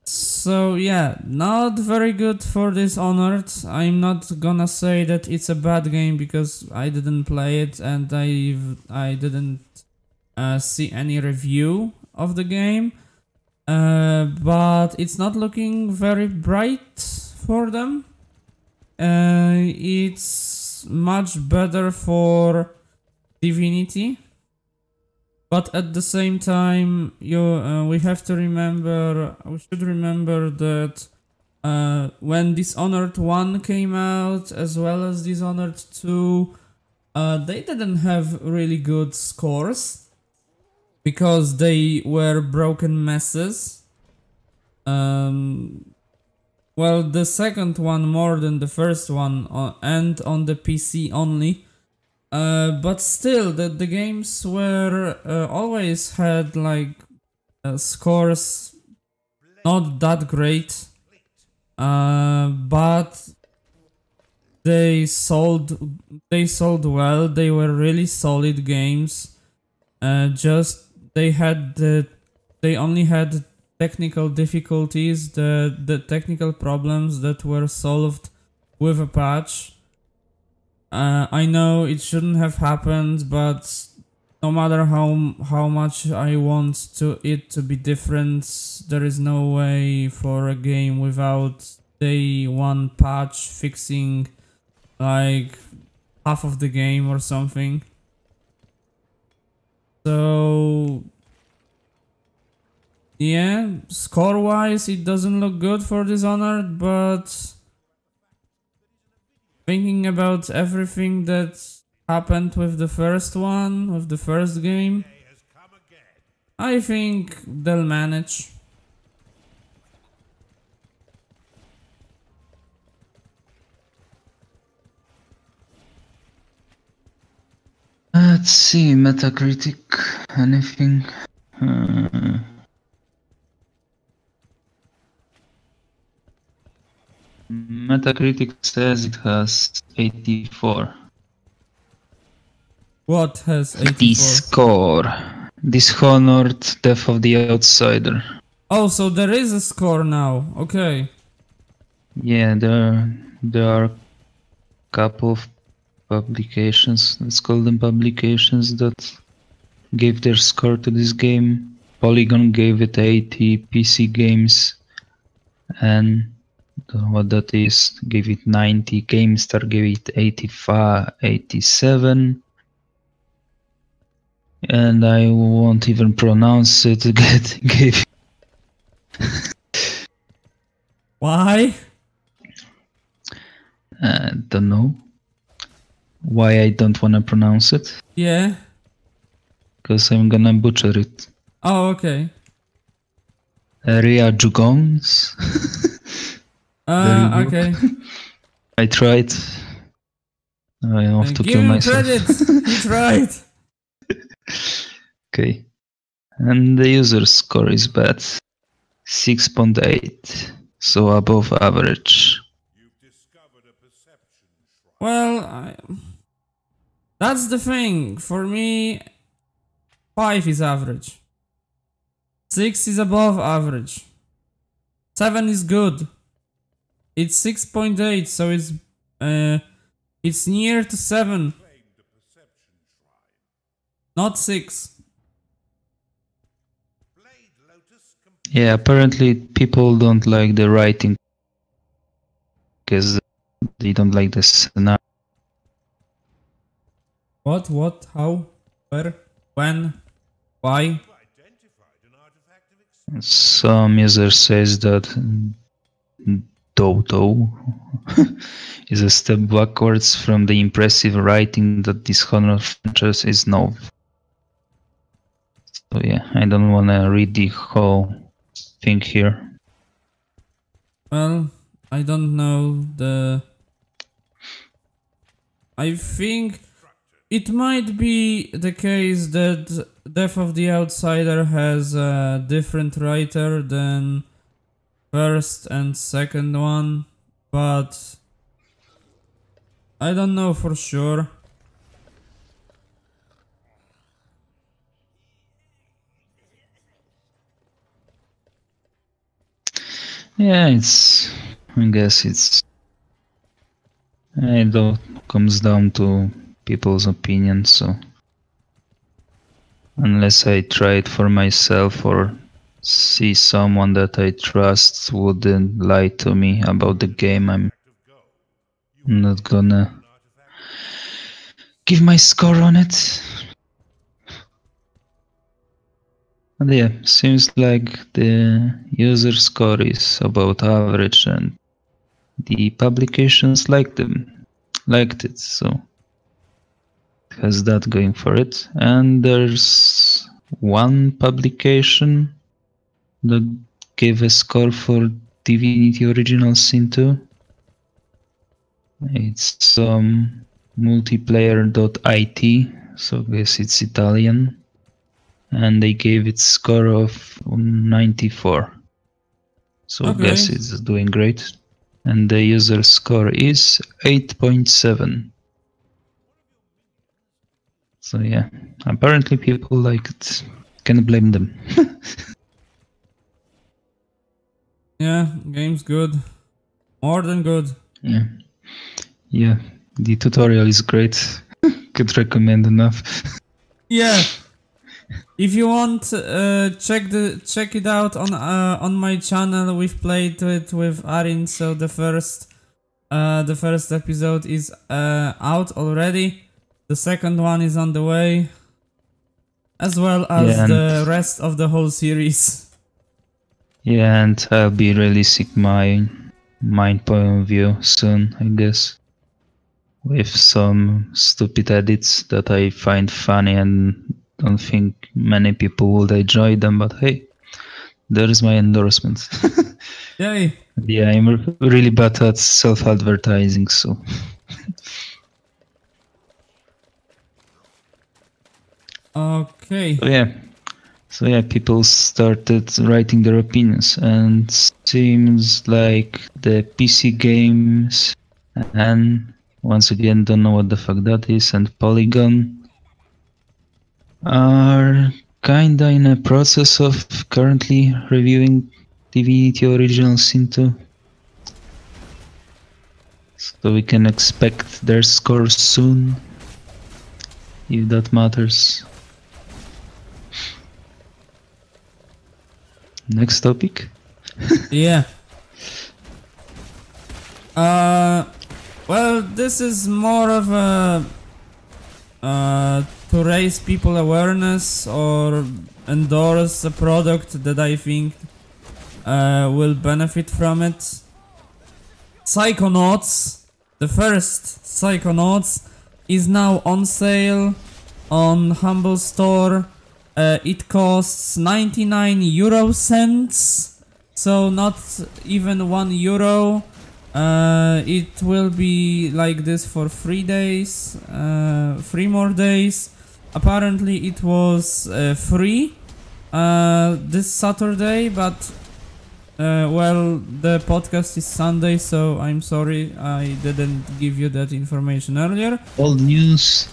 So yeah, not very good for Dishonored. I'm not gonna say that it's a bad game because I didn't play it and I didn't see any review of the game. But it's not looking very bright for them. It's much better for Divinity. But at the same time, we should remember that when Dishonored 1 came out, as well as Dishonored 2, they didn't have really good scores because they were broken messes. Well, the second one more than the first one, and on the PC only. But still, the games were always had like scores not that great, but they sold well. They were really solid games. They only had technical difficulties, the technical problems that were solved with a patch. I know it shouldn't have happened, but no matter how much I want it to be different, there is no way for a game without day one patch fixing like half of the game or something. So yeah, score-wise, it doesn't look good for Dishonored, but thinking about everything that happened with the first one, with the first game, I think they'll manage. Let's see, Metacritic, anything? Metacritic says it has 84. What has 84? The score. Dishonored, Death of the Outsider. Oh, so there is a score now. Okay. Yeah, there are a couple of publications, let's call them publications, that gave their score to this game. Polygon gave it 80, PC Games, and what that is, gave it 90, GameStar gave it 85, 87, and I won't even pronounce it, gave Why? Don't know why I don't wanna pronounce it. Yeah. Because I'm gonna butcher it. Oh, okay. Ria Jugons. There you go. Okay. I tried. I have to Give kill him myself. credit. He tried. Okay. And the user score is bad. 6.8. So above average. You've discovered a perception shrine. Well, that's the thing. For me, 5 is average. 6 is above average. 7 is good. It's 6.8, so it's near to 7. Claimed a perception shrine. Not 6. Blade Lotus Yeah, apparently people don't like the writing because they don't like the scenario. What? How? Where? When? Why? identified an artifact of ex- Some user says that Dodo is a step backwards from the impressive writing that Dishonored franchise is known. So yeah, I don't wanna read the whole thing here. Well, I don't know I think it might be the case that Death of the Outsider has a different writer than first and second one, but I don't know for sure. Yeah, I guess it all comes down to people's opinion, so unless I try it for myself or see someone that I trust wouldn't lie to me about the game, I'm not gonna give my score on it. And yeah, seems like the user score is about average and the publications liked it, so it has that going for it. And there's one publication that gave a score for Divinity Original Sin 2. It's multiplayer.it, so I guess it's Italian. And they gave it score of 94. So I guess it's doing great. And the user score is 8.7. So yeah, apparently people like it. Can't blame them. Yeah, game's good. More than good. Yeah. Yeah, the tutorial is great. Could recommend enough. Yeah. If you want, check it out on my channel. We've played it with Arin, so the first episode is out already. The second one is on the way, as well as the rest of the whole series. Yeah, and I'll be releasing my point of view soon, I guess, with some stupid edits that I find funny and don't think many people would enjoy them, but hey, there's my endorsement. Yay! Yeah, I'm really bad at self-advertising, so. Okay. So yeah, people started writing their opinions, and seems like the PC games, and once again, don't know what the fuck that is, and Polygon are kinda in a process of currently reviewing Divinity Original Sin 2. So we can expect their scores soon, if that matters. Next topic? Yeah. Well, this is more of a to raise people awareness or endorse a product that I think will benefit from it. Psychonauts, the first Psychonauts, is now on sale on Humble Store. It costs 99 euro cents, so not even €1. It will be like this for 3 days, 3 more days. Apparently it was free this Saturday, but well, the podcast is Sunday, so I'm sorry I didn't give you that information earlier. Old news.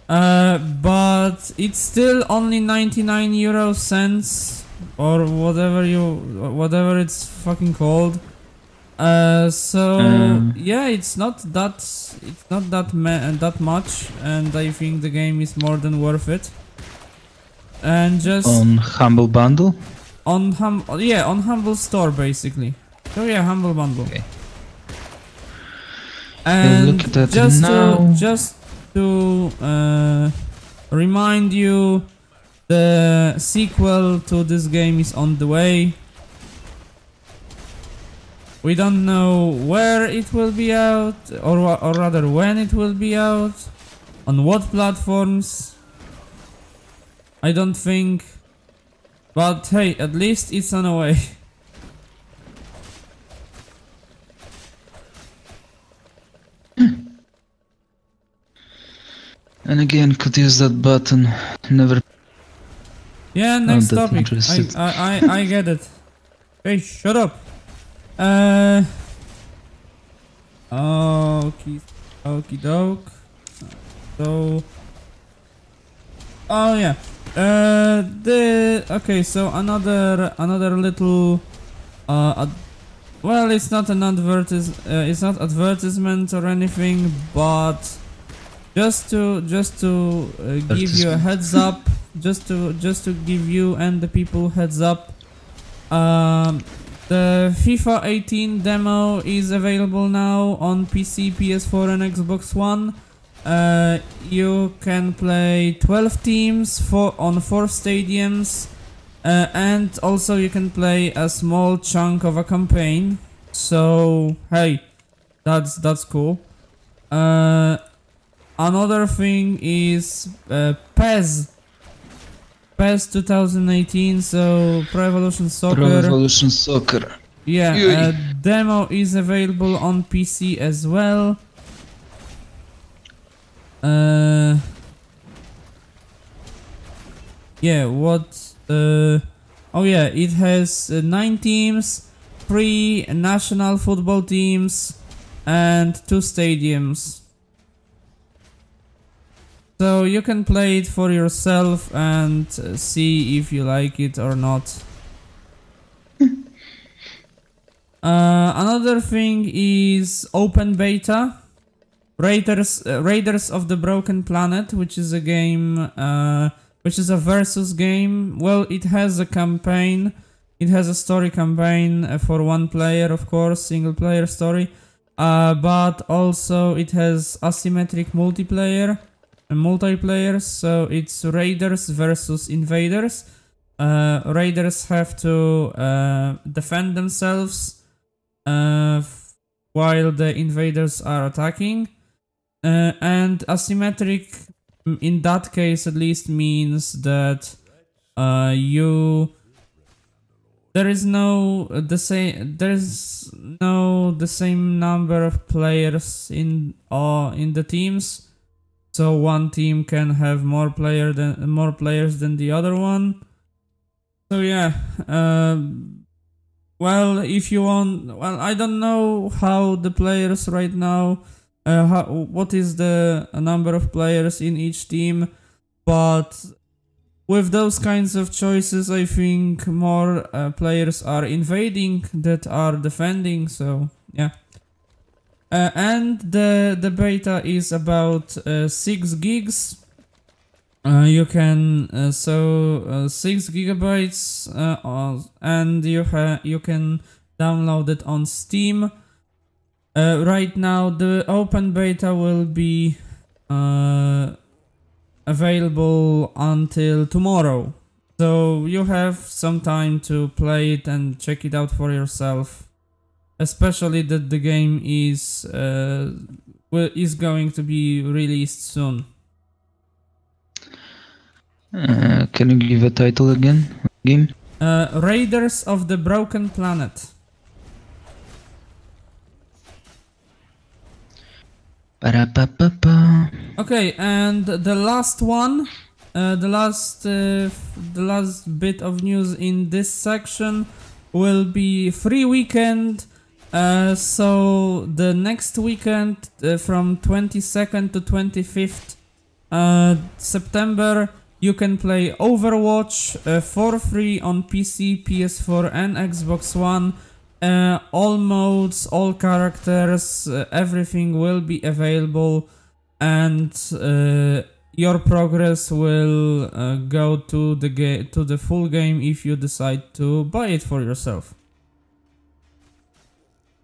But it's still only 99 euro cents or whatever it's fucking called. So yeah, it's not that much, and I think the game is more than worth it. And just on Humble Bundle. On Humble Store basically. So yeah, Humble Bundle. Okay. And look at that just to remind you, the sequel to this game is on the way. We don't know where it will be out, or rather when it will be out, on what platforms. I don't think, but hey, at least it's on the way. And again, could use that button. Never. Yeah, next topic. I get it. Hey, shut up. Okie doke. So. Oh yeah. Okay. So another little. Well, it's not an it's not advertisement or anything, but just to give you a heads up, just to give you and the people heads up. The FIFA 18 demo is available now on PC, PS4 and Xbox One. You can play 12 teams on 4 stadiums, and also you can play a small chunk of a campaign. So hey, that's cool. Another thing is PES 2018, so Pro Evolution Soccer. Pro Evolution Soccer. Yeah, demo is available on PC as well. Yeah, what? Oh yeah, it has 9 teams, 3 national football teams, and 2 stadiums. So you can play it for yourself and see if you like it or not. Another thing is open beta. Raiders of the Broken Planet, which is a game, which is a versus game. Well, it has a campaign. It has a story campaign for 1 player, of course, single player story. But also it has asymmetric multiplayer. So it's Raiders versus Invaders. Raiders have to defend themselves while the invaders are attacking. And asymmetric, in that case at least, means that there's no the same number of players in the teams. So one team can have more players than the other one. So yeah, well, if you want, well, I don't know how the players right now, what is the number of players in each team, but with those kinds of choices, I think more players are invading than are defending. So yeah. And the beta is about 6 gigs. You can 6 gigabytes, and you can download it on Steam. Right now, the open beta will be available until tomorrow. So you have some time to play it and check it out for yourself. Especially that the game is going to be released soon. Can you give a title again? Game? Raiders of the Broken Planet. Ba-da-ba-ba-ba. Okay, and the last one, the last bit of news in this section will be free weekend. So the next weekend, from 22nd to 25th September, you can play Overwatch for free on PC, PS4 and Xbox One. All modes, all characters, everything will be available, and your progress will go to the full game if you decide to buy it for yourself.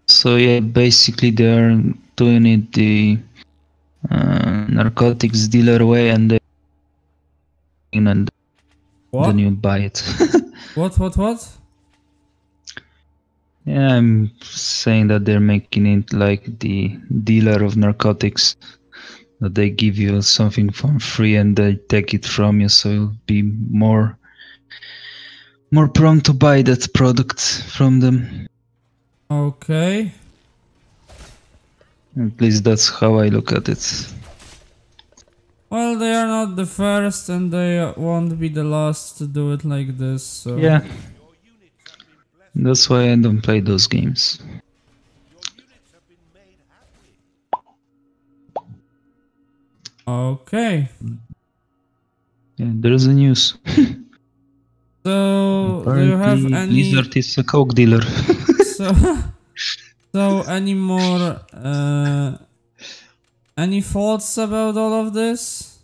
So yeah, basically they're doing it the narcotics dealer way, and then you buy it. What? Yeah, I'm saying that they're making it like the dealer of narcotics, that they give you something for free and they take it from you, so you'll be more prone to buy that product from them. Okay. At least that's how I look at it. Well, they are not the first and they won't be the last to do it like this, so... Yeah. That's why I don't play those games. Okay. Yeah, there's a news. So, do you have Apparently, any... Blizzard is a coke dealer. So any more... any thoughts about all of this?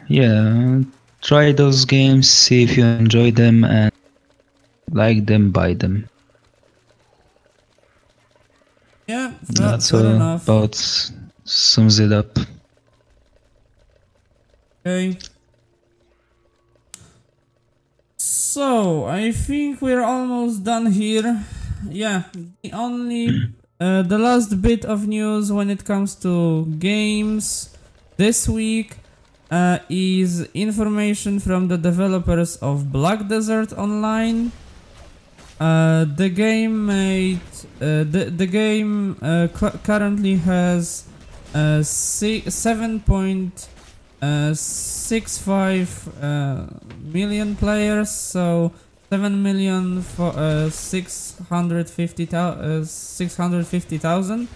Yeah, try those games, see if you enjoy them, and like them, buy them. Yeah, That's fair all enough. about sums it up. Okay. So, I think we're almost done here. Yeah, the last bit of news when it comes to games this week is information from the developers of Black Desert Online. The game currently has 7.65 million players, so 7,650,000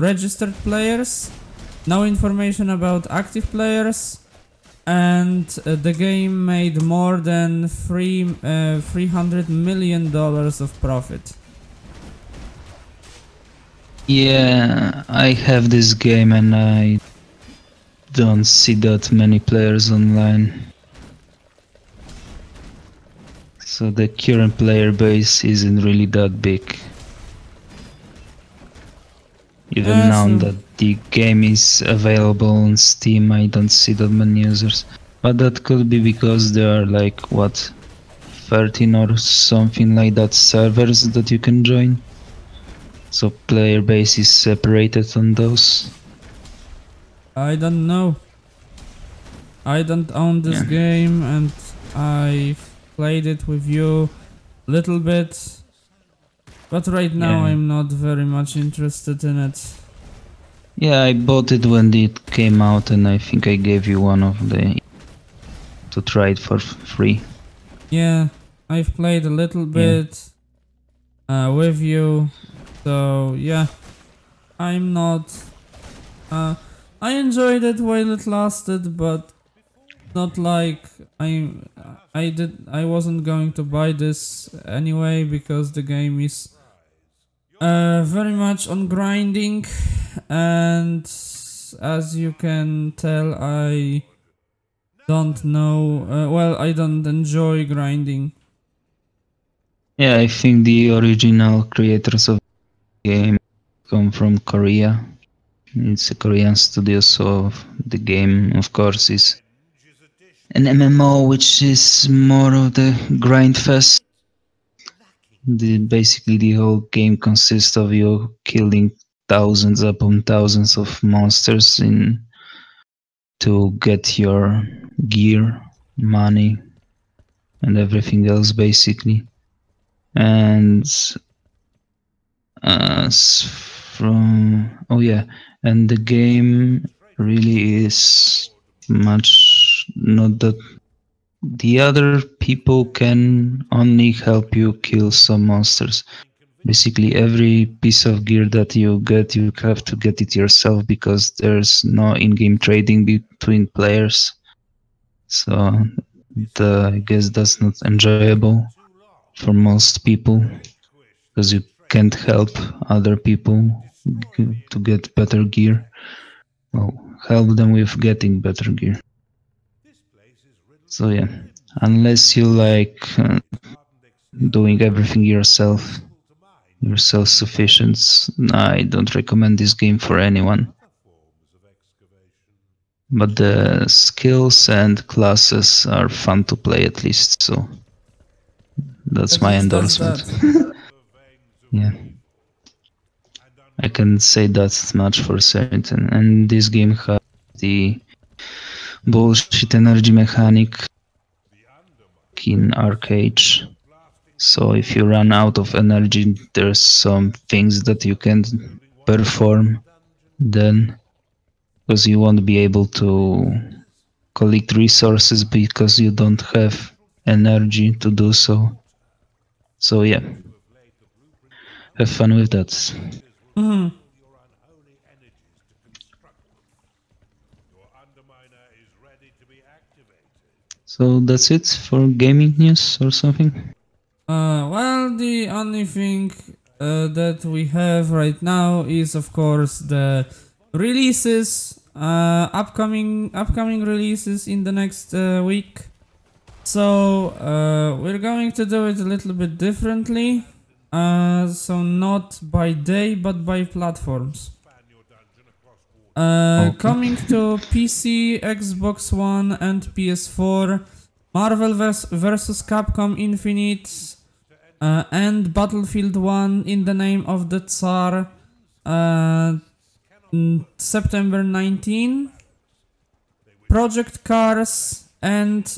registered players. No information about active players, and the game made more than $300 million of profit. Yeah, I have this game and I don't see that many players online. So the current player base isn't really that big. Even now that the game is available on Steam, I don't see that many users. But that could be because there are like, what, 13 or something like that servers that you can join. So player base is separated on those. I don't know. I don't own this game, and I've played it with you a little bit, but right now I'm not very much interested in it. Yeah, I bought it when it came out, and I think I gave you one of the to try it for free. Yeah, I've played a little bit with you, so yeah, I'm not. I enjoyed it while it lasted, but not like I wasn't going to buy this anyway, because the game is very much on grinding, and as you can tell, I don't know, I don't enjoy grinding. Yeah, I think the original creators of the game come from Korea. It's a Korean studio, so the game, of course, is an MMO, which is more of the grind fest. Basically, the whole game consists of you killing thousands upon thousands of monsters to get your gear, money, and everything else, basically. And and the game really is much not that the other people can only help you kill some monsters. Basically, every piece of gear that you get, you have to get it yourself because there's no in-game trading between players. So I guess that's not enjoyable for most people because you can't help other people to get better gear. Well, help them with getting better gear. So yeah, unless you like doing everything yourself, you're self-sufficient, I don't recommend this game for anyone. But the skills and classes are fun to play at least, so that's At my least that's endorsement. Yeah. I can say that much for certain. And this game has the bullshit energy mechanic in arcade. So if you run out of energy, there's some things that you can perform then, because you won't be able to collect resources because you don't have energy to do so. So yeah, have fun with that. Mm-hmm. So that's it for gaming news or something? Well, the only thing that we have right now is, of course, the releases, upcoming releases in the next week. So we're going to do it a little bit differently. So not by day, but by platforms. Coming to PC, Xbox One, and PS4, Marvel vs. Capcom Infinite, and Battlefield 1 in the Name of the Tsar, September 19, Project Cars, and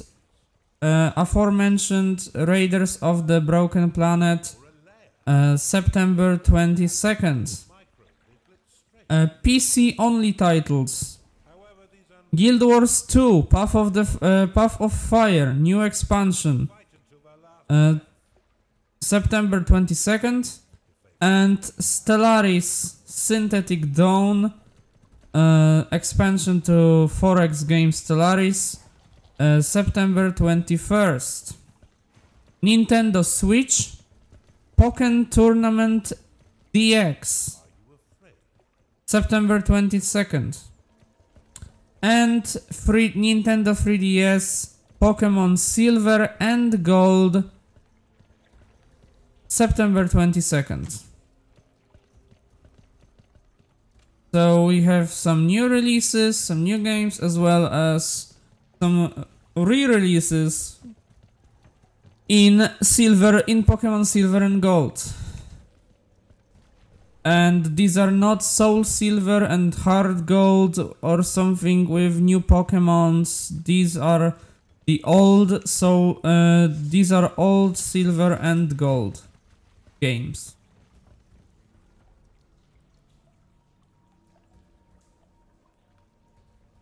aforementioned Raiders of the Broken Planet, September 22nd. PC only titles: Guild Wars 2, Path of Fire, new expansion, September 22nd, and Stellaris Synthetic Dawn, expansion to 4X game Stellaris, September 21st. Nintendo Switch, Pokken Tournament DX, September 22nd. And Nintendo 3DS, Pokemon Silver and Gold, September 22nd. So we have some new releases, some new games, as well as some re-releases in Pokemon Silver and Gold. And these are not Soul Silver and Hard Gold or something with new Pokemons. These are the old, these are old Silver and Gold games.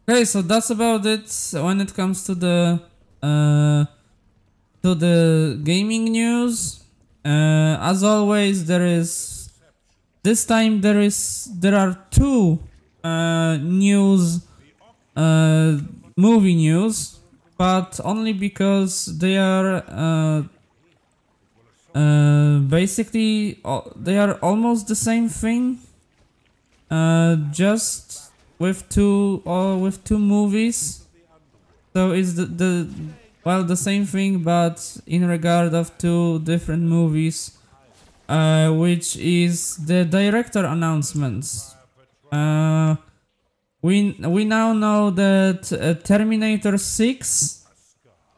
Okay, so that's about it when it comes to the gaming news. As always, this time there are two movie news, but only because they are basically they are almost the same thing, just with two movies. So it's the same thing, but in regard of two different movies, which is the director announcements. We now know that Terminator 6.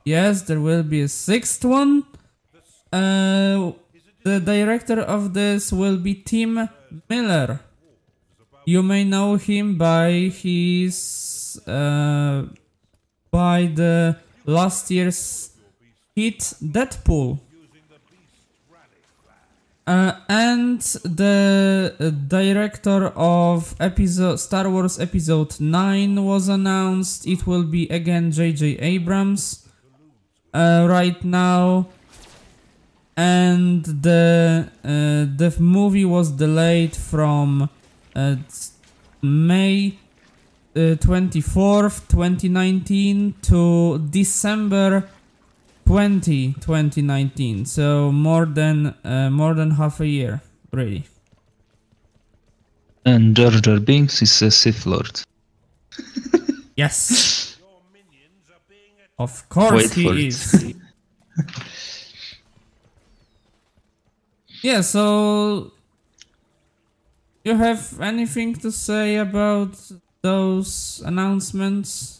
Yes, there will be a sixth one. The director of this will be Tim Miller. You may know him by his by the last year's hit Deadpool. And the director of Star Wars Episode 9 was announced. It will be again J.J. Abrams right now. And the movie was delayed from May 24th, 2019 to December 2019, so more than half a year, really. And Jar Jar Binks is a Sith Lord. Yes. Of course Wait for he it. is. Yeah, so you have anything to say about those announcements?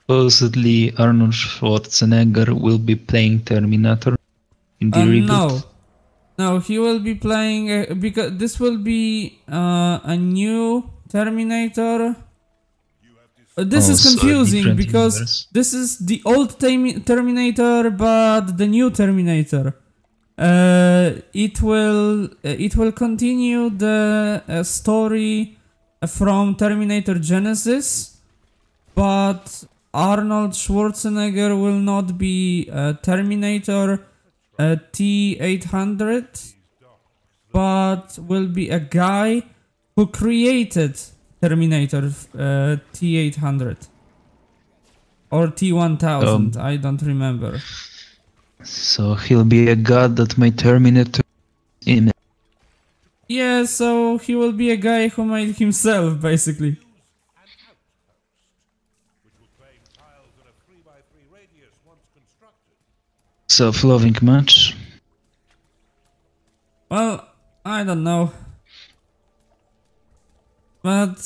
Supposedly Arnold Schwarzenegger will be playing Terminator in the reboot. No, he will be playing because this will be a new Terminator. This is confusing because universe. this is the old Terminator, but the new Terminator. It will continue the story from Terminator Genesis, but Arnold Schwarzenegger will not be Terminator T-800, but will be a guy who created Terminator T-800 or T-1000, I don't remember. So he'll be a god that made Terminator in. Yeah, so he will be a guy who made himself, basically. Self-loving match. Well, I don't know. But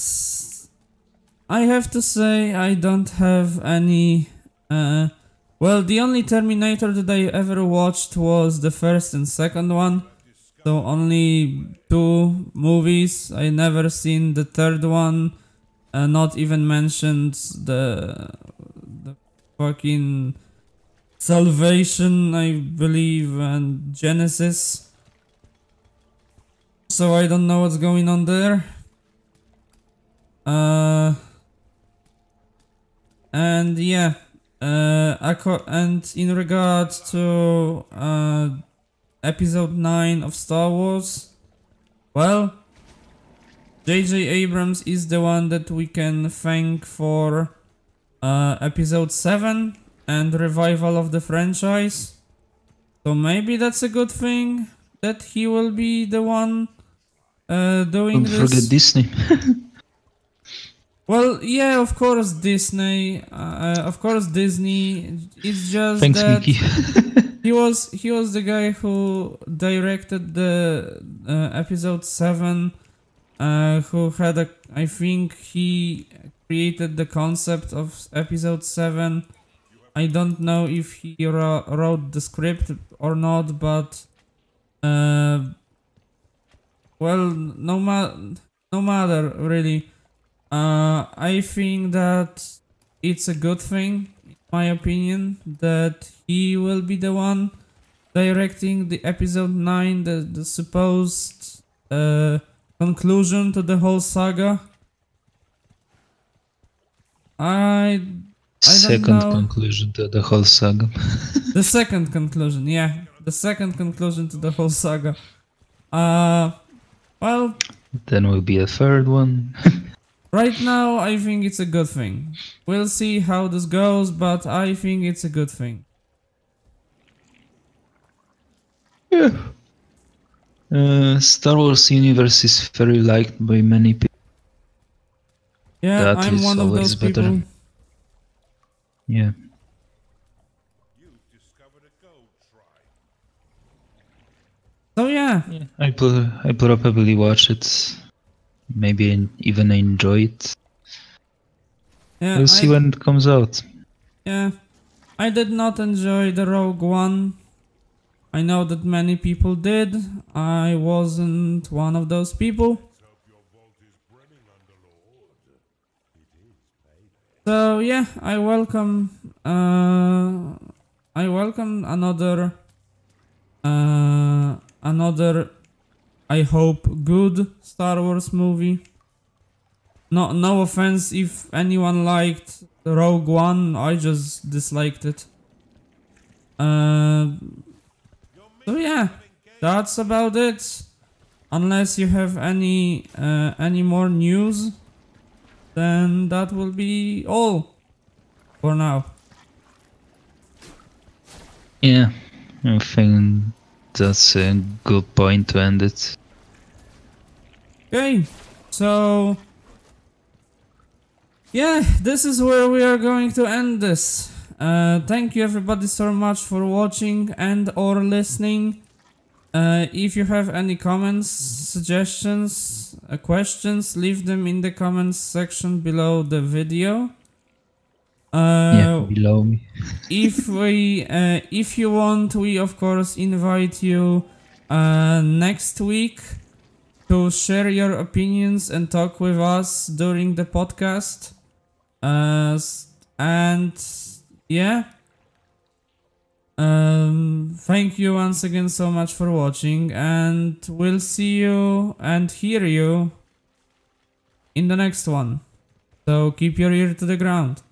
I have to say I don't have any... well, the only Terminator that I ever watched was the first and second one. So only 2 movies. I never seen the third one. Not even mentioned the fucking Salvation, I believe, and Genesis. So I don't know what's going on there. And yeah, and in regard to episode 9 of Star Wars, well, J.J. Abrams is the one that we can thank for episode 7 and revival of the franchise. So maybe that's a good thing that he will be the one doing this. Don't forget Disney. Well, yeah, of course Disney. Of course Disney. It's just Thanks, that Mickey. he was the guy who directed the episode 7. Who had I think he created the concept of episode 7. I don't know if he wrote the script or not, but well, no matter really. I think that it's a good thing, in my opinion, that he will be the one directing the episode 9, the supposed conclusion to the whole saga. I don't know. Conclusion to the whole saga. The second conclusion, yeah. The second conclusion to the whole saga. Well... Then will be a third one. Right now, I think it's a good thing. We'll see how this goes, but I think it's a good thing. Yeah. Star Wars universe is very liked by many people. Yeah, That I'm is one of always those people. better. Yeah. So yeah. I probably watch it. Maybe even enjoy it. Yeah, We'll see when it comes out. Yeah, I did not enjoy the Rogue One. I know that many people did. I wasn't one of those people. So yeah, I welcome another I hope good Star Wars movie. No offense if anyone liked Rogue One, I just disliked it. So yeah, that's about it. Unless you have any more news, then that will be all for now. Yeah, I think that's a good point to end it. Okay, so yeah, this is where we are going to end this. Thank you everybody so much for watching and or listening. If you have any comments, suggestions, questions, leave them in the comments section below the video. Below me. If you want, we of course invite you next week to share your opinions and talk with us during the podcast. And yeah. Thank you once again so much for watching, and we'll see you and hear you in the next one. So keep your ear to the ground.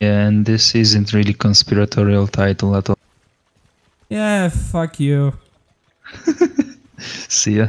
Yeah, and this isn't really conspiratorial title at all. Yeah, fuck you. See ya.